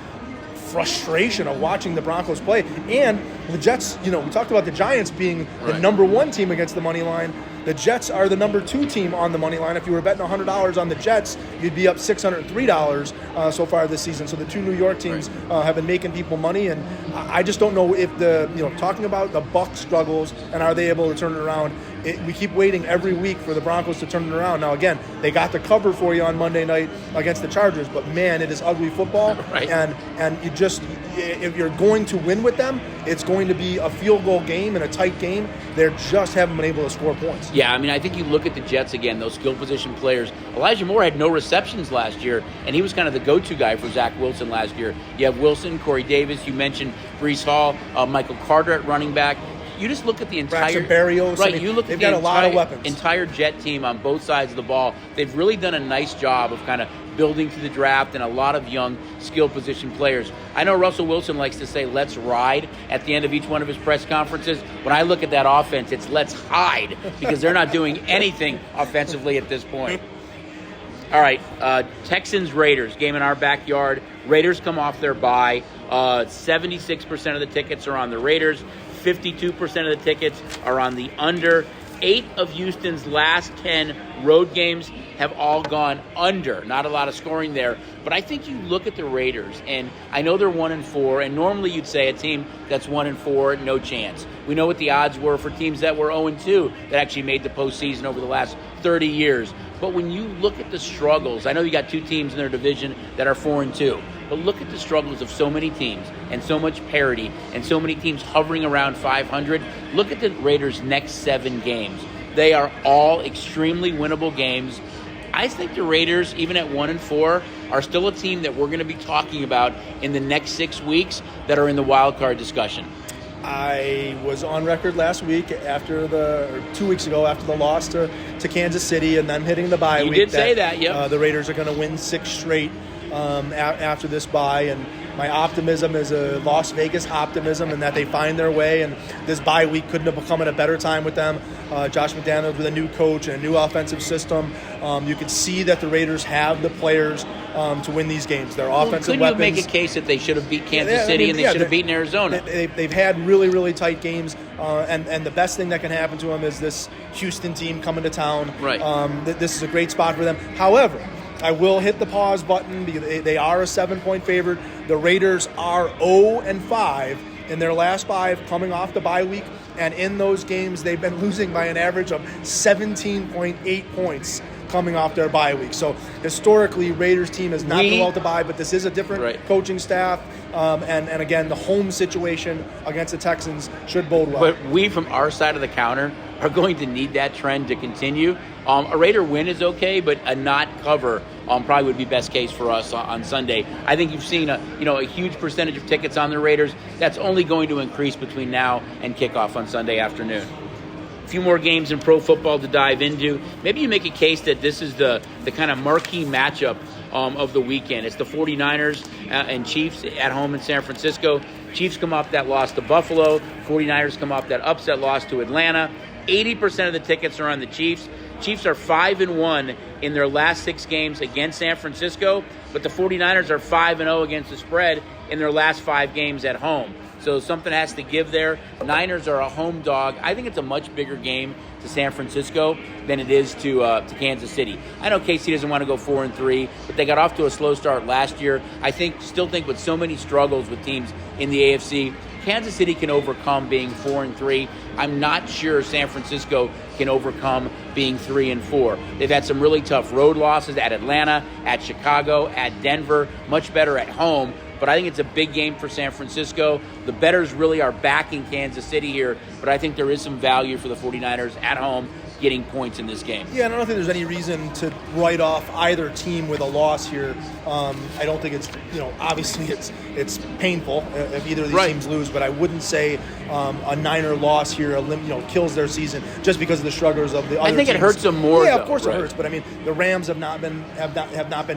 frustration of watching the Broncos play. And the Jets, we talked about the Giants being the number 1 team against the money line. The Jets are the number 2 team on the money line. If you were betting $100 on the Jets, you'd be up $603 so far this season. So the 2 New York teams have been making people money, and I just don't know if talking about the Bucs struggles and are they able to turn it around. We keep waiting every week for the Broncos to turn it around. Now, again, they got the cover for you on Monday night against the Chargers, but man, it is ugly football. Right. And you just, if you're going to win with them, it's going to be a field goal game and a tight game. They just haven't been able to score points. Yeah, I mean, I think you look at the Jets again, those skill position players. Elijah Moore had no receptions last year, and he was kind of the go-to guy for Zach Wilson last year. You have Wilson, Corey Davis, you mentioned Breece Hall, Michael Carter at running back. You just look at the entire Barrios. Right, I mean, you look they've at got a lot of weapons. Entire Jet team on both sides of the ball. They've really done a nice job of kind of building to the draft, and a lot of young skill position players. I know Russell Wilson likes to say "let's ride" at the end of each one of his press conferences. When I look at that offense, it's "let's hide," because they're not doing anything offensively at this point. All right, Texans-Raiders, game in our backyard. Raiders come off their bye. 76% of the tickets are on the Raiders. 52% of the tickets are on the under. 8 of Houston's last 10 road games have all gone under. Not a lot of scoring there. But I think you look at the Raiders, and I know they're 1-4, and normally you'd say a team that's 1-4, no chance. We know what the odds were for teams that were 0-2 that actually made the postseason over the last 30 years. But when you look at the struggles, I know you got 2 teams in their division that are 4-2. But look at the struggles of so many teams and so much parity and so many teams hovering around 500. Look at the Raiders' next 7 games. They are all extremely winnable games. I think the Raiders, even at 1-4, are still a team that we're going to be talking about in the next 6 weeks that are in the wild card discussion. I was on record last week or 2 weeks ago after the loss to Kansas City and them hitting the bye week. You did say that, yep. The Raiders are going to win 6 straight after this bye, and my optimism is a Las Vegas optimism, and that they find their way, and this bye week couldn't have come at a better time with them. Josh McDaniels with a new coach and a new offensive system. You can see that the Raiders have the players to win these games. Their offensive weapons. Couldn't you make a case that they should have beat Kansas City and they should have beaten Arizona? They've had really, really tight games, and the best thing that can happen to them is this Houston team coming to town. Right. This is a great spot for them. However, I will hit the pause button because they are a 7-point favorite. The Raiders are 0-5 in their last 5 coming off the bye week, and in those games they've been losing by an average of 17.8 points coming off their bye week. So historically, Raiders team has not been well to bye, but this is a different coaching staff, and again, the home situation against the Texans should bode well. But we, from our side of the counter, are going to need that trend to continue. A Raider win is okay, but a not cover probably would be best case for us on Sunday. I think you've seen a huge percentage of tickets on the Raiders. That's only going to increase between now and kickoff on Sunday afternoon. A few more games in pro football to dive into. Maybe you make a case that this is the kind of marquee matchup of the weekend. It's the 49ers and Chiefs at home in San Francisco. Chiefs come off that loss to Buffalo. 49ers come off that upset loss to Atlanta. 80% of the tickets are on the Chiefs. Chiefs are 5-1 in their last 6 games against San Francisco, but the 49ers are 5-0 against the spread in their last 5 games at home. So something has to give there. Niners are a home dog. I think it's a much bigger game to San Francisco than it is to Kansas City. I know KC doesn't want to go 4-3, but they got off to a slow start last year. Still think with so many struggles with teams in the AFC, Kansas City can overcome being 4-3. I'm not sure San Francisco can overcome being 3-4. They've had some really tough road losses at Atlanta, at Chicago, at Denver, much better at home. But I think it's a big game for San Francisco. The bettors really are backing Kansas City here, but I think there is some value for the 49ers at home getting points in this game. Yeah, and I don't think there's any reason to write off either team with a loss here. I don't think it's, obviously it's painful if either of these teams lose, but I wouldn't say a Niner loss here, kills their season just because of the struggles of the other teams. I think it hurts them more. Yeah, of course it hurts, but I mean the Rams have not been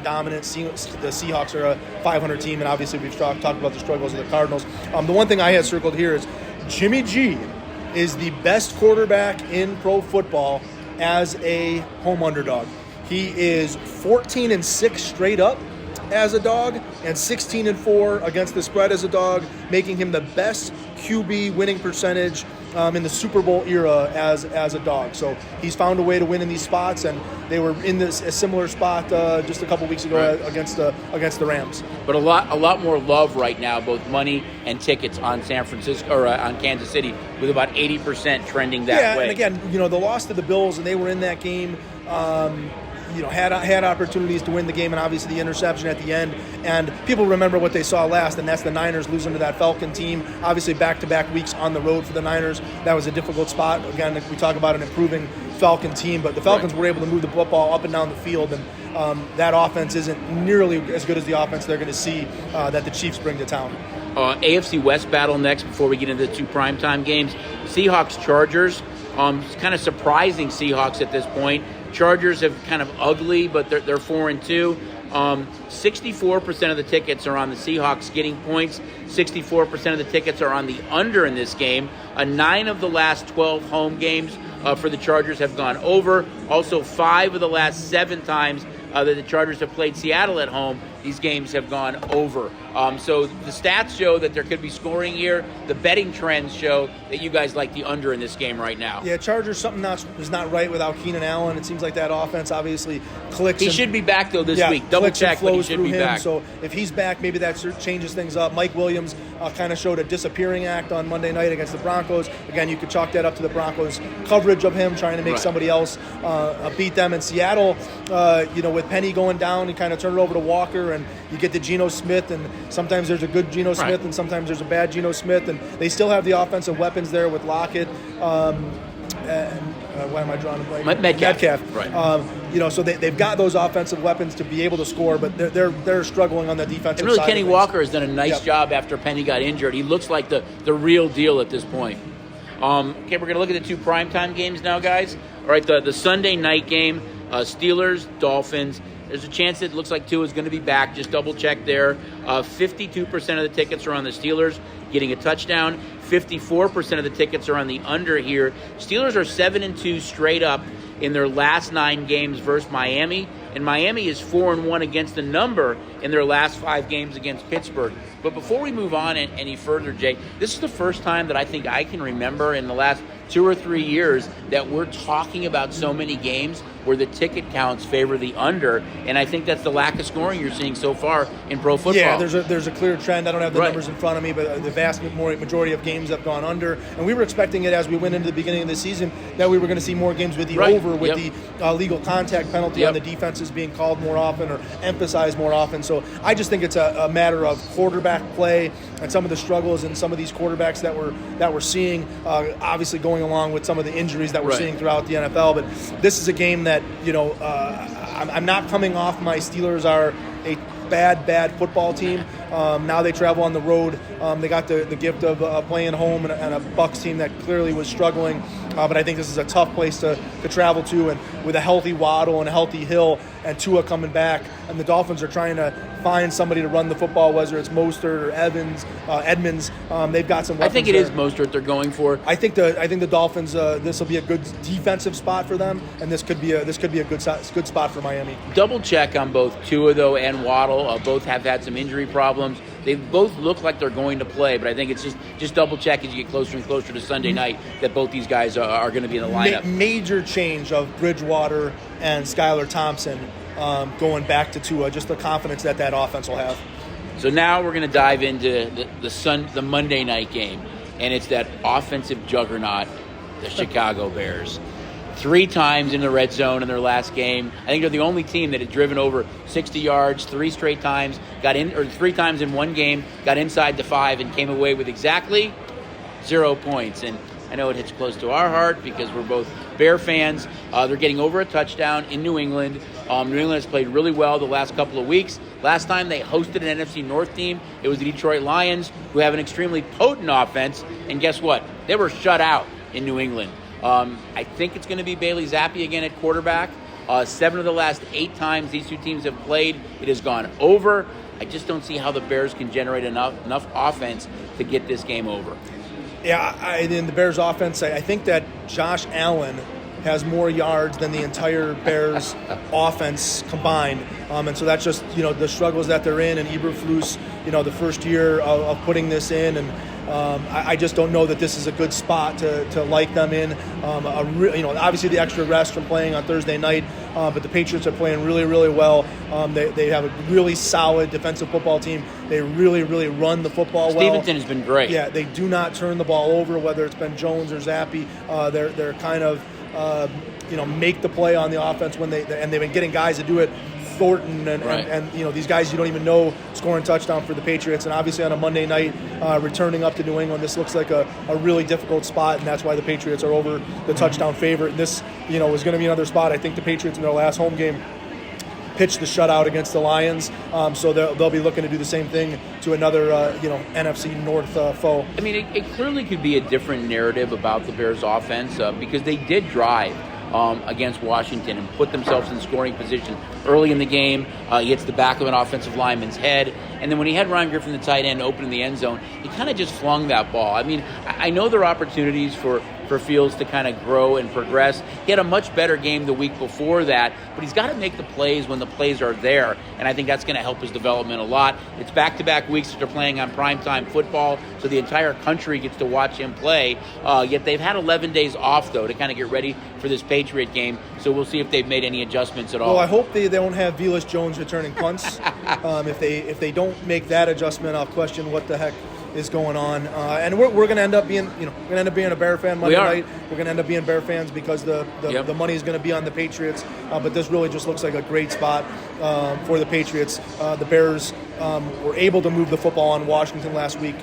dominant. The Seahawks are a 500 team, and obviously we've talked about the struggles of the Cardinals. The one thing I had circled here is Jimmy G is the best quarterback in pro football as a home underdog. He is 14-6 straight up as a dog and 16-4 against the spread as a dog, making him the best QB winning percentage in the Super Bowl era as a dog. So he's found a way to win in these spots, and they were in a similar spot just a couple weeks ago against the Rams. But a lot more love right now, both money and tickets on San Francisco or on Kansas City, with about 80% trending that way. Yeah, and again, the loss to the Bills, and they were in that game. Had opportunities to win the game, and obviously the interception at the end. And people remember what they saw last, and that's the Niners losing to that Falcon team. Obviously, back-to-back weeks on the road for the Niners. That was a difficult spot. Again, we talk about an improving Falcon team, but the Falcons were able to move the football up and down the field, and that offense isn't nearly as good as the offense they're going to see that the Chiefs bring to town. AFC West battle next before we get into the 2 primetime games. Seahawks-Chargers. It's kind of surprising Seahawks at this point. Chargers have kind of ugly, but they're 4-2. 64% of the tickets are on the Seahawks getting points. 64% of the tickets are on the under in this game. 9 of the last 12 home games for the Chargers have gone over. Also, 5 of the last 7 times that the Chargers have played Seattle at home these games have gone over. So the stats show that there could be scoring here. The betting trends show that you guys like the under in this game right now. Yeah, Chargers, something is not right without Keenan Allen. It seems like that offense obviously clicks. He should be back, though, this week. Double check, but he should be back. So if he's back, maybe that changes things up. Mike Williams kind of showed a disappearing act on Monday night against the Broncos. Again, you could chalk that up to the Broncos' coverage of him, trying to make somebody else beat them. In Seattle, with Penny going down, you kind of turn it over to Walker, and you get to Geno Smith, and sometimes there's a good Geno Smith, and sometimes there's a bad Geno Smith, and they still have the offensive weapons there with Lockett. Why am I drawing a blank? Metcalf. Right. So they've got those offensive weapons to be able to score, but they're struggling on the defensive and really, side. Kenny Walker has done a nice job after Penny got injured. He looks like the real deal at this point. Okay, we're going to look at the two primetime games now, guys. All right, the Sunday night game, Steelers, Dolphins. There's a chance it looks like Tua is going to be back. Just double check there. 52% of the tickets are on the Steelers getting a touchdown. 54% of the tickets are on the under here. Steelers are 7-2 straight up in their last 9 games versus Miami. And Miami is 4-1 against the number in their last 5 games against Pittsburgh. But before we move on any further, Jay, this is the first time that I think I can remember in the last 2 or 3 years that we're talking about so many games where the ticket counts favor the under, and I think that's the lack of scoring you're seeing so far in pro football. Yeah, there's a clear trend. I don't have the numbers in front of me, but the vast majority of games have gone under, and we were expecting it as we went into the beginning of the season that we were going to see more games with the over, with the legal contact penalty on the defenses being called more often or emphasized more often. So I just think it's a matter of quarterback play and some of the struggles and some of these quarterbacks that we're seeing, obviously going along with some of the injuries that we're seeing throughout the NFL. But this is a game that, I'm not coming off my Steelers are a bad football team. Now they travel on the road. They got the gift of playing home and a Bucs team that clearly was struggling. But I think this is a tough place to travel to. And with a healthy Waddle and a healthy Hill and Tua coming back, and the Dolphins are trying to find somebody to run the football, whether it's Mostert or Edmonds. They've got some weapons. I think it is Mostert they're going for. I think the Dolphins. This will be a good defensive spot for them, and this could be a good spot for Miami. Double check on both Tua though and Waddle. Both have had some injury problems. They both look like they're going to play, but I think it's just double check as you get closer and closer to Sunday night that both these guys are going to be in the lineup. Major change of Bridgewater and Skylar Thompson going back to Tua, just the confidence that offense will have. So now we're going to dive into the Monday night game, and it's that offensive juggernaut, the Chicago Bears. 3 times in the red zone in their last game. I think they're the only team that had driven over 60 yards 3 straight times, 3 times in one game, got inside the 5, and came away with exactly 0 points. And I know it hits close to our heart because we're both Bear fans. They're getting over a touchdown in New England. New England has played really well the last couple of weeks. Last time they hosted an NFC North team, it was the Detroit Lions, who have an extremely potent offense. And guess what? They were shut out in New England. I think it's going to be Bailey Zappi again at quarterback. 7 of the last 8 times these two teams have played, it has gone over. I just don't see how the Bears can generate enough offense to get this game over. Yeah, in the Bears offense, I think that Josh Allen has more yards than the entire Bears offense combined. And so that's just, the struggles that they're in, and Eberflus, the first year of putting this in. And I just don't know that this is a good spot to like them in. Obviously the extra rest from playing on Thursday night, but the Patriots are playing really, really well. They have a really solid defensive football team. They really, really run the football well. Stevenson has been great. Yeah, they do not turn the ball over, whether it's been Jones or Zappi. They're kind of make the play on the offense and they've been getting guys to do it. Thornton and these guys you don't even know scoring touchdown for the Patriots, and obviously on a Monday night returning up to New England, this looks like a really difficult spot, and that's why the Patriots are over the touchdown favorite. And this is going to be another spot. I think the Patriots in their last home game pitched the shutout against the Lions, so they'll be looking to do the same thing to another NFC North foe. I mean, it clearly could be a different narrative about the Bears offense because they did drive against Washington and put themselves in scoring position early in the game. He hits the back of an offensive lineman's head. And then when he had Ryan Griffin, the tight end, open in the end zone, he kind of just flung that ball. I mean, I know there are opportunities for Fields to kind of grow and progress. He had a much better game the week before that, but he's got to make the plays when the plays are there, and I think that's going to help his development a lot. It's back-to-back weeks that they're playing on primetime football, so the entire country gets to watch him play, yet they've had 11 days off, though, to kind of get ready for this Patriot game, so we'll see if they've made any adjustments at all. Well, I hope they don't have Velus Jones returning punts. If they don't make that adjustment, I'll question what the heck is going on, and we're going to end up being, a Bear fan Monday night. We're going to end up being Bear fans because the money is going to be on the Patriots. But this really just looks like a great spot for the Patriots. The Bears were able to move the football on Washington last week.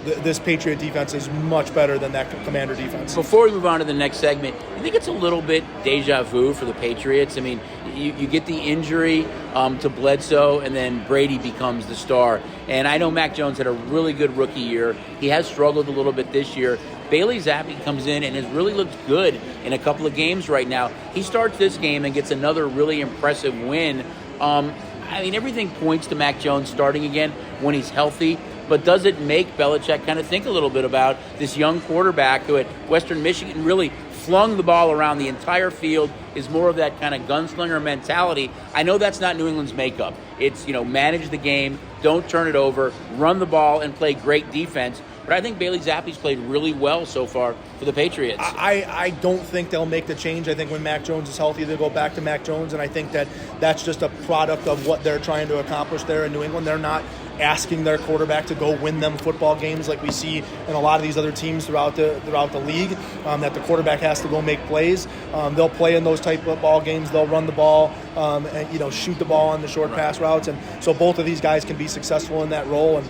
This Patriot defense is much better than that Commander defense. Before we move on to the next segment, I think it's a little bit deja vu for the Patriots. I mean, you get the injury to Bledsoe, and then Brady becomes the star. And I know Mac Jones had a really good rookie year. He has struggled a little bit this year. Bailey Zappi comes in and has really looked good in a couple of games right now. He starts this game and gets another really impressive win. I mean, everything points to Mac Jones starting again when he's healthy. But does it make Belichick kind of think a little bit about this young quarterback who at Western Michigan really flung the ball around the entire field, is more of that kind of gunslinger mentality? I know that's not New England's makeup. It's, manage the game, don't turn it over, run the ball, and play great defense. But I think Bailey Zappi's played really well so far for the Patriots. I don't think they'll make the change. I think when Mac Jones is healthy, they'll go back to Mac Jones, and I think that's just a product of what they're trying to accomplish there in New England. They're not asking their quarterback to go win them football games like we see in a lot of these other teams throughout the league, that the quarterback has to go make plays. They'll play in those type of ball games. They'll run the ball, and shoot the ball on the short pass routes, and so both of these guys can be successful in that role. And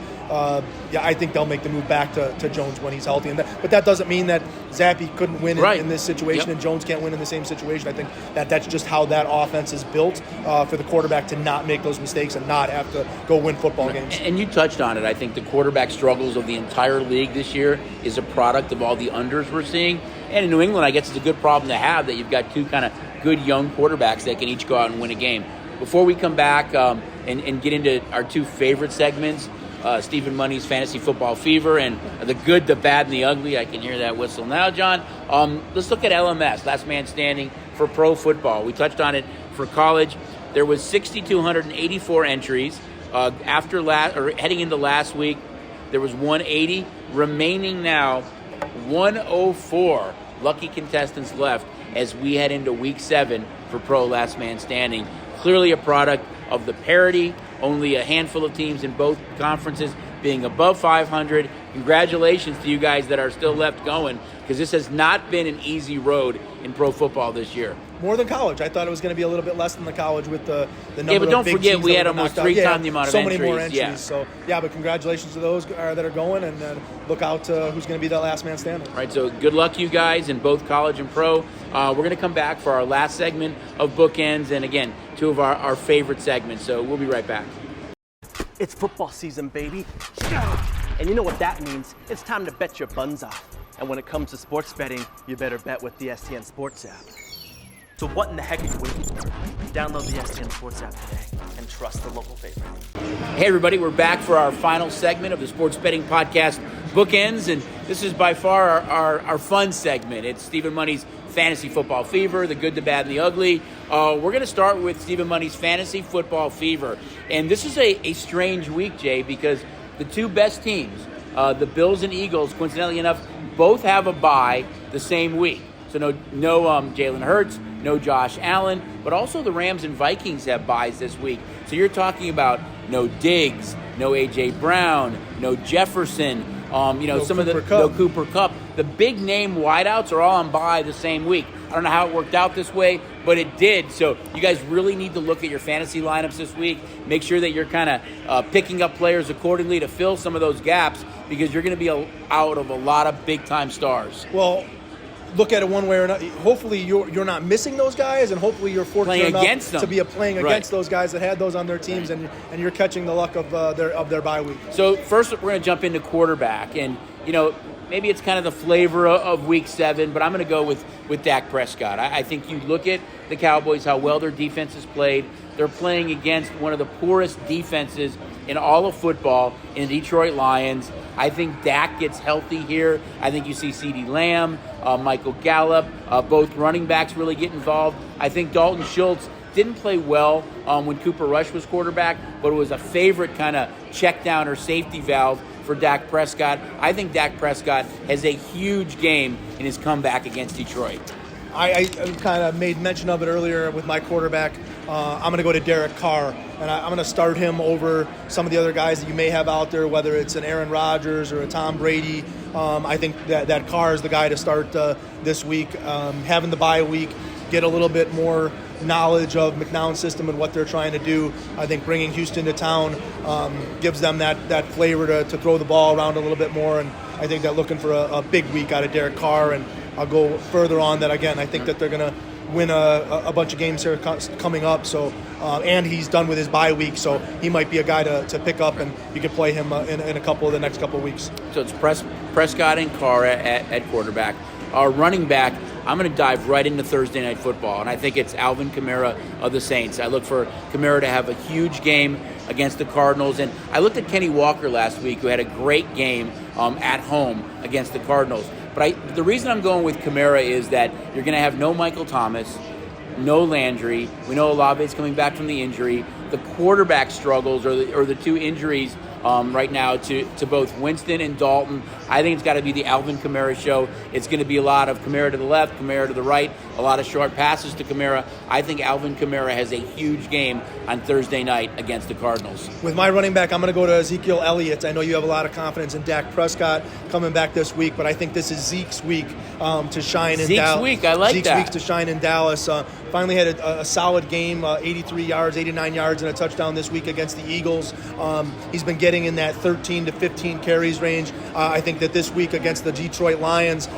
I think they'll make the move back to Jones when he's healthy. But that doesn't mean that Zappi couldn't win in this situation, and Jones can't win in the same situation. I think that's just how that offense is built for the quarterback to not make those mistakes and not have to go win football games. And you touched on it. I think the quarterback struggles of the entire league this year is a product of all the unders we're seeing. And in New England, I guess it's a good problem to have that you've got two kind of good young quarterbacks that can each go out and win a game. Before we come back and get into our two favorite segments, Stephen Money's Fantasy Football Fever and the good, the bad, and the ugly. I can hear that whistle now, John. Let's look at LMS, Last Man Standing for pro football. We touched on it for college. There was 6,284 entries. Heading into last week, there was 180. Remaining now, 104 lucky contestants left as we head into Week 7 for pro Last Man Standing. Clearly a product of the parity. Only a handful of teams in both conferences being above 500. Congratulations to you guys that are still left going, because this has not been an easy road in pro football this year. More than college. I thought it was going to be a little bit less than the college with the number but don't of big forget teams we that had were almost knocked out. 3 times the amount of so entries. Many more entries. Yeah. So, but congratulations to those that are going, and look out who's going to be that last man standing. All right, so good luck to you guys in both college and pro. We're going to come back for our last segment of Bookends, and again, two of our favorite segments. So we'll be right back. It's football season, baby. And you know what that means. It's time to bet your buns off. And when it comes to sports betting, you better bet with the STN Sports App. So what in the heck are you waiting for? Download the STN Sports App today and trust the local favorite. Hey everybody, we're back for our final segment of the Sports Betting Podcast Bookends, and this is by far our fun segment. It's Stephen Money's Fantasy Football Fever, the good, the bad, and the ugly. We're going to start with Stephen Money's Fantasy Football Fever. And this is a strange week, Jay, because the two best teams, the Bills and Eagles, coincidentally enough, both have a bye the same week. So no Jalen Hurts, no Josh Allen, but also the Rams and Vikings have byes this week. So you're talking about no Diggs, no A.J. Brown, no Jefferson, no Cooper Kupp. The big name wideouts are all on bye the same week. I don't know how it worked out this way, but it did. So you guys really need to look at your fantasy lineups this week. Make sure that you're kind of picking up players accordingly to fill some of those gaps, because you're going to be out of a lot of big-time stars. Well, look at it one way or another. Hopefully you're not missing those guys, and hopefully you're fortunate enough to be playing against those guys that had those on their teams, and you're catching the luck of their bye week. So first we're going to jump into quarterback, and maybe it's kind of the flavor of Week 7, but I'm going to go with Dak Prescott. I think you look at the Cowboys, how well their defense has played. They're playing against one of the poorest defenses in all of football in the Detroit Lions. I think Dak gets healthy here. I think you see CeeDee Lamb, Michael Gallup, both running backs really get involved. I think Dalton Schultz didn't play well when Cooper Rush was quarterback, but it was a favorite kind of check down or safety valve for Dak Prescott. I think Dak Prescott has a huge game in his comeback against Detroit. I kind of made mention of it earlier with my quarterback. I'm going to go to Derek Carr, and I'm going to start him over some of the other guys that you may have out there, whether it's an Aaron Rodgers or a Tom Brady. I think that Carr is the guy to start this week. Having the bye week, get a little bit more knowledge of McNown's system and what they're trying to do. I think bringing Houston to town gives them that flavor to throw the ball around a little bit more, and I think they're looking for a big week out of Derek Carr. And I'll go further on that again. I think that they're going to win a bunch of games here coming up. So, and he's done with his bye week, so he might be a guy to pick up, and you can play him in a couple of the next couple of weeks. So it's Prescott and Carr at quarterback. Our running back, I'm going to dive right into Thursday Night Football, and I think it's Alvin Kamara of the Saints. I look for Kamara to have a huge game against the Cardinals, and I looked at Kenny Walker last week, who had a great game at home against the Cardinals. But the reason I'm going with Kamara is that you're going to have no Michael Thomas, no Landry. We know Olave's coming back from the injury. The quarterback struggles or the two injuries right now to both Winston and Dalton. I think it's got to be the Alvin Kamara show. It's going to be a lot of Kamara to the left, Kamara to the right, a lot of short passes to Kamara. I think Alvin Kamara has a huge game on Thursday night against the Cardinals. With my running back, I'm going to go to Ezekiel Elliott. I know you have a lot of confidence in Dak Prescott coming back this week, but I think this is Zeke's week to shine in Dallas. Zeke's week, I like Zeke's that. week to shine in Dallas. Finally had a solid game, 83 yards, 89 yards, and a touchdown this week against the Eagles. He's been getting in that 13 to 15 carries range. I think that this week against the Detroit Lions,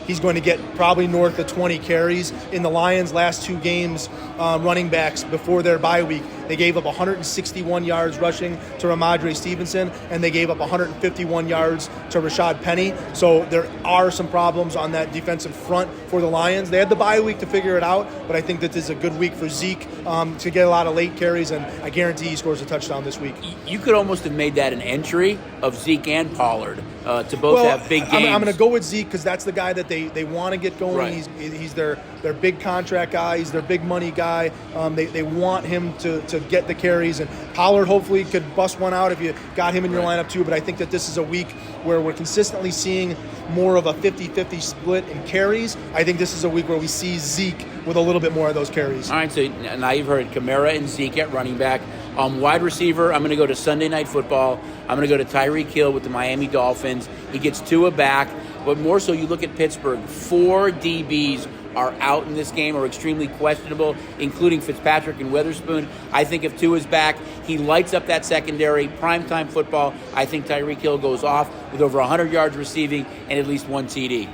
he's going to get probably north of 20 carries. In the Lions' last two games, running backs before their bye week, they gave up 161 yards rushing to Ramondre Stevenson, and they gave up 151 yards to Rashad Penny. So there are some problems on that defensive front for the Lions. They had the bye week to figure it out, but I think that this is a good week for Zeke to get a lot of late carries, and I guarantee he scores a touchdown this week. You could almost have made that an entry of Zeke and Pollard to both have big games. I'm going to go with Zeke because that's the guy that they want to get going. Right. He's their big contract guy. He's their big money guy. They want him to get the carries, and Pollard hopefully could bust one out if you got him in your lineup too. But I think that this is a week where we're consistently seeing more of a 50-50 split in carries. I think this is a week where we see Zeke with a little bit more of those carries. All right, so now you've heard Kamara and Zeke at running back. Wide receiver, I'm going to go to Sunday Night Football. I'm going to go to Tyreek Hill with the Miami Dolphins. He gets Tua back, but more so you look at Pittsburgh. 4 DBs are out in this game or extremely questionable, including Fitzpatrick and Witherspoon. I think if Tua's back, he lights up that secondary. Primetime football, I think Tyreek Hill goes off with over 100 yards receiving and at least 1 TD.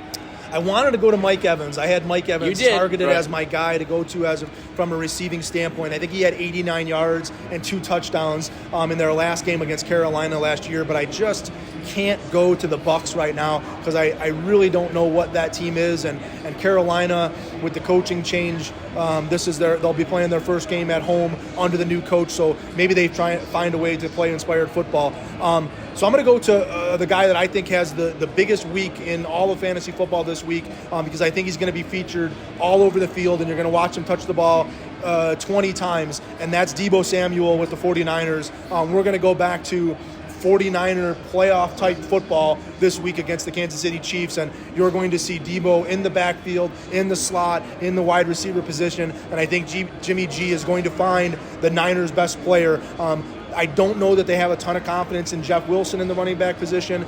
I wanted to go to Mike Evans. I had Mike Evans targeted right as my guy to go to from a receiving standpoint. I think he had 89 yards and 2 touchdowns in their last game against Carolina last year, but I just can't go to the Bucs right now because I really don't know what that team is, and Carolina with the coaching change, they'll be playing their first game at home under the new coach, so maybe they try and find a way to play inspired football. So I'm going to go to the guy that I think has the biggest week in all of fantasy football this week because I think he's going to be featured all over the field, and you're going to watch him touch the ball 20 times, and that's Deebo Samuel with the 49ers. We're going to go back to 49er playoff-type football this week against the Kansas City Chiefs, and you're going to see Deebo in the backfield, in the slot, in the wide receiver position, and I think Jimmy G is going to find the Niners' best player. I don't know that they have a ton of confidence in Jeff Wilson in the running back position.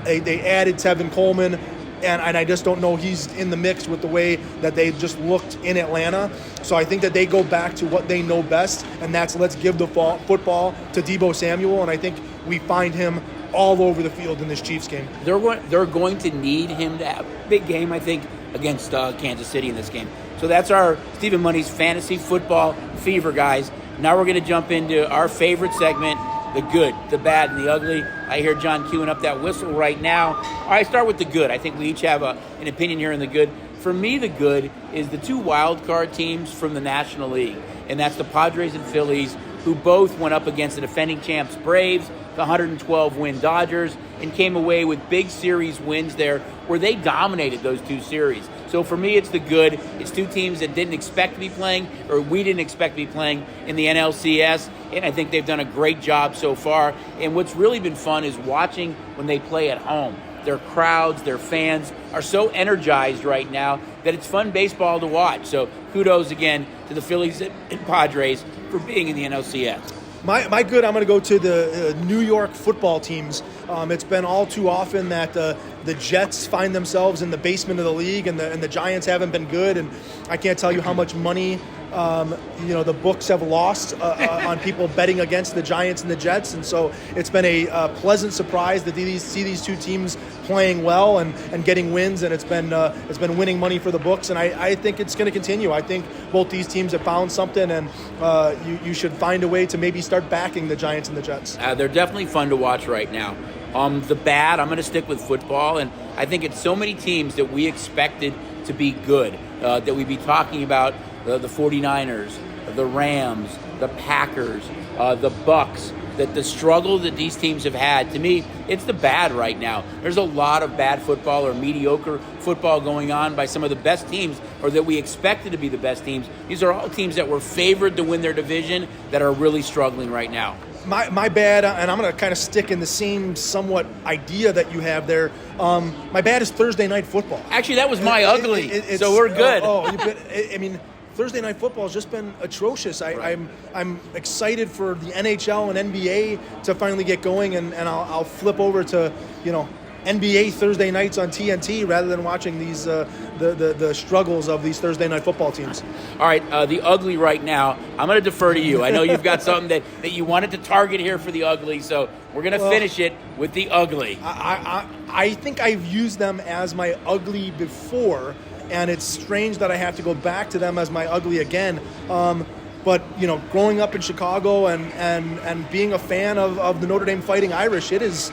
They added Tevin Coleman, and I just don't know he's in the mix with the way that they just looked in Atlanta. So I think that they go back to what they know best, and that's let's give the football to Deebo Samuel, and I think we find him all over the field in this Chiefs game. They're going to need him to have a big game, I think, against Kansas City in this game. So that's our Stephen Money's Fantasy Football Fever, guys. Now we're going to jump into our favorite segment, the good, the bad, and the ugly. I hear John queuing up that whistle right now. All right, start with the good. I think we each have an opinion here in the good. For me, the good is the 2 wild card teams from the National League, and that's the Padres and Phillies, who both went up against the defending champs Braves, the 112-win Dodgers, and came away with big series wins there where they dominated those two series. So for me, it's the good. It's two teams that didn't expect to be playing, or we didn't expect to be playing in the NLCS, and I think they've done a great job so far. And what's really been fun is watching when they play at home. Their crowds, their fans are so energized right now that it's fun baseball to watch. So kudos again to the Phillies and Padres for being in the NLCS. My good, I'm going to go to the New York football teams. It's been all too often that the Jets find themselves in the basement of the league, and the Giants haven't been good. And I can't tell you how much money the books have lost on people betting against the Giants and the Jets. And so it's been a pleasant surprise that see these two teams playing well and getting wins, and it's been winning money for the books. And I think it's going to continue. I think both these teams have found something, and you should find a way to maybe start backing the Giants and the Jets. They're definitely fun to watch right now. The bad, I'm going to stick with football, and I think it's so many teams that we expected to be good, that we'd be talking about the 49ers, the Rams, the Packers, the Bucks, that the struggle that these teams have had. To me, it's the bad right now. There's a lot of bad football or mediocre football going on by some of the best teams, or that we expected to be the best teams. These are all teams that were favored to win their division that are really struggling right now. My bad, and I'm going to kind of stick in the same somewhat idea that you have there. My bad is Thursday night football. Actually, that was my ugly, so we're good. I mean, Thursday night football has just been atrocious. I'm excited for the NHL and NBA to finally get going, and I'll flip over to NBA Thursday nights on TNT rather than watching these the struggles of these Thursday night football teams. All right, the ugly right now, I'm going to defer to you. I know you've got something that you wanted to target here for the ugly, so we're going to finish it with the ugly. I think I've used them as my ugly before, and it's strange that I have to go back to them as my ugly again. But growing up in Chicago and being a fan of the Notre Dame Fighting Irish, it's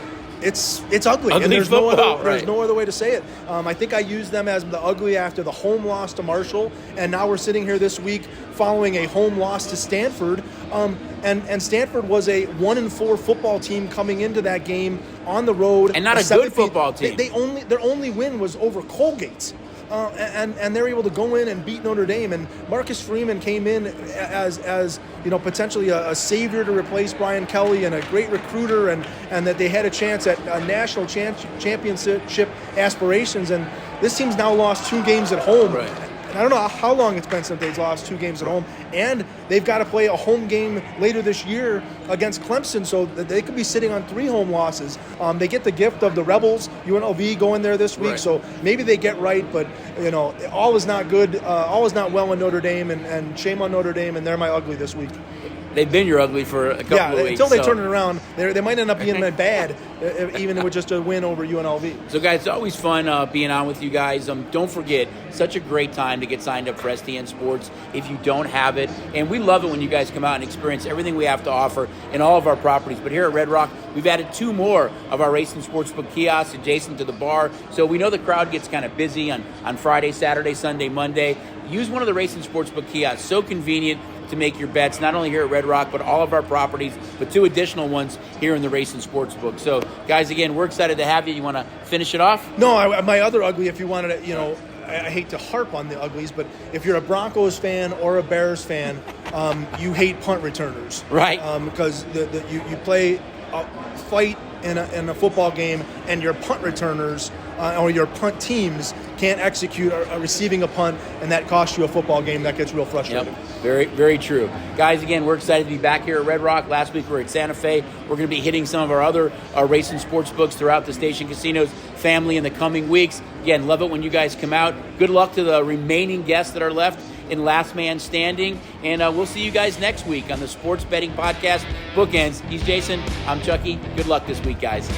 ugly. Ugly and there's football, there's no other way to say it. I think I used them as the ugly after the home loss to Marshall, and now we're sitting here this week following a home loss to Stanford. And Stanford was a 1-4 football team coming into that game on the road, and not a good football team. Their only win was over Colgate. And they're able to go in and beat Notre Dame. And Marcus Freeman came in as potentially a savior to replace Brian Kelly, and a great recruiter, and that they had a chance at national championship aspirations. And this team's now lost 2 games at home. Right. I don't know how long it's been since they've lost 2 games at home, and they've got to play a home game later this year against Clemson, so that they could be sitting on 3 home losses. They get the gift of the Rebels, UNLV, going there this week, So maybe they get right, but all is not good. All is not well in Notre Dame, and shame on Notre Dame, and they're my ugly this week. They've been your ugly for a couple of weeks. Until they turn it around, they might end up being my bad, even with just a win over UNLV. So, guys, it's always fun being on with you guys. Don't forget, such a great time to get signed up for STN Sports if you don't have it. And we love it when you guys come out and experience everything we have to offer in all of our properties. But here at Red Rock, we've added 2 more of our race and sportsbook kiosks adjacent to the bar. So we know the crowd gets kind of busy on Friday, Saturday, Sunday, Monday. Use one of the race and sportsbook kiosks. So convenient to make your bets, not only here at Red Rock, but all of our properties, but 2 additional ones here in the Race and Sportsbook. So, guys, again, we're excited to have you. You want to finish it off? No, my other ugly, if you wanted to, I hate to harp on the uglies, but if you're a Broncos fan or a Bears fan, you hate punt returners. Right. Because you play a fight in a football game, and your punt returners or your punt teams can't execute receiving a punt, and that costs you a football game. That gets real frustrating. Yep. Very, very true. Guys, again, we're excited to be back here at Red Rock. Last week we were at Santa Fe. We're going to be hitting some of our other race and sports books throughout the Station Casinos family in the coming weeks. Again, love it when you guys come out. Good luck to the remaining guests that are left in Last Man Standing. And we'll see you guys next week on the Sports Betting Podcast Bookends. He's Jason. I'm Chucky. Good luck this week, guys.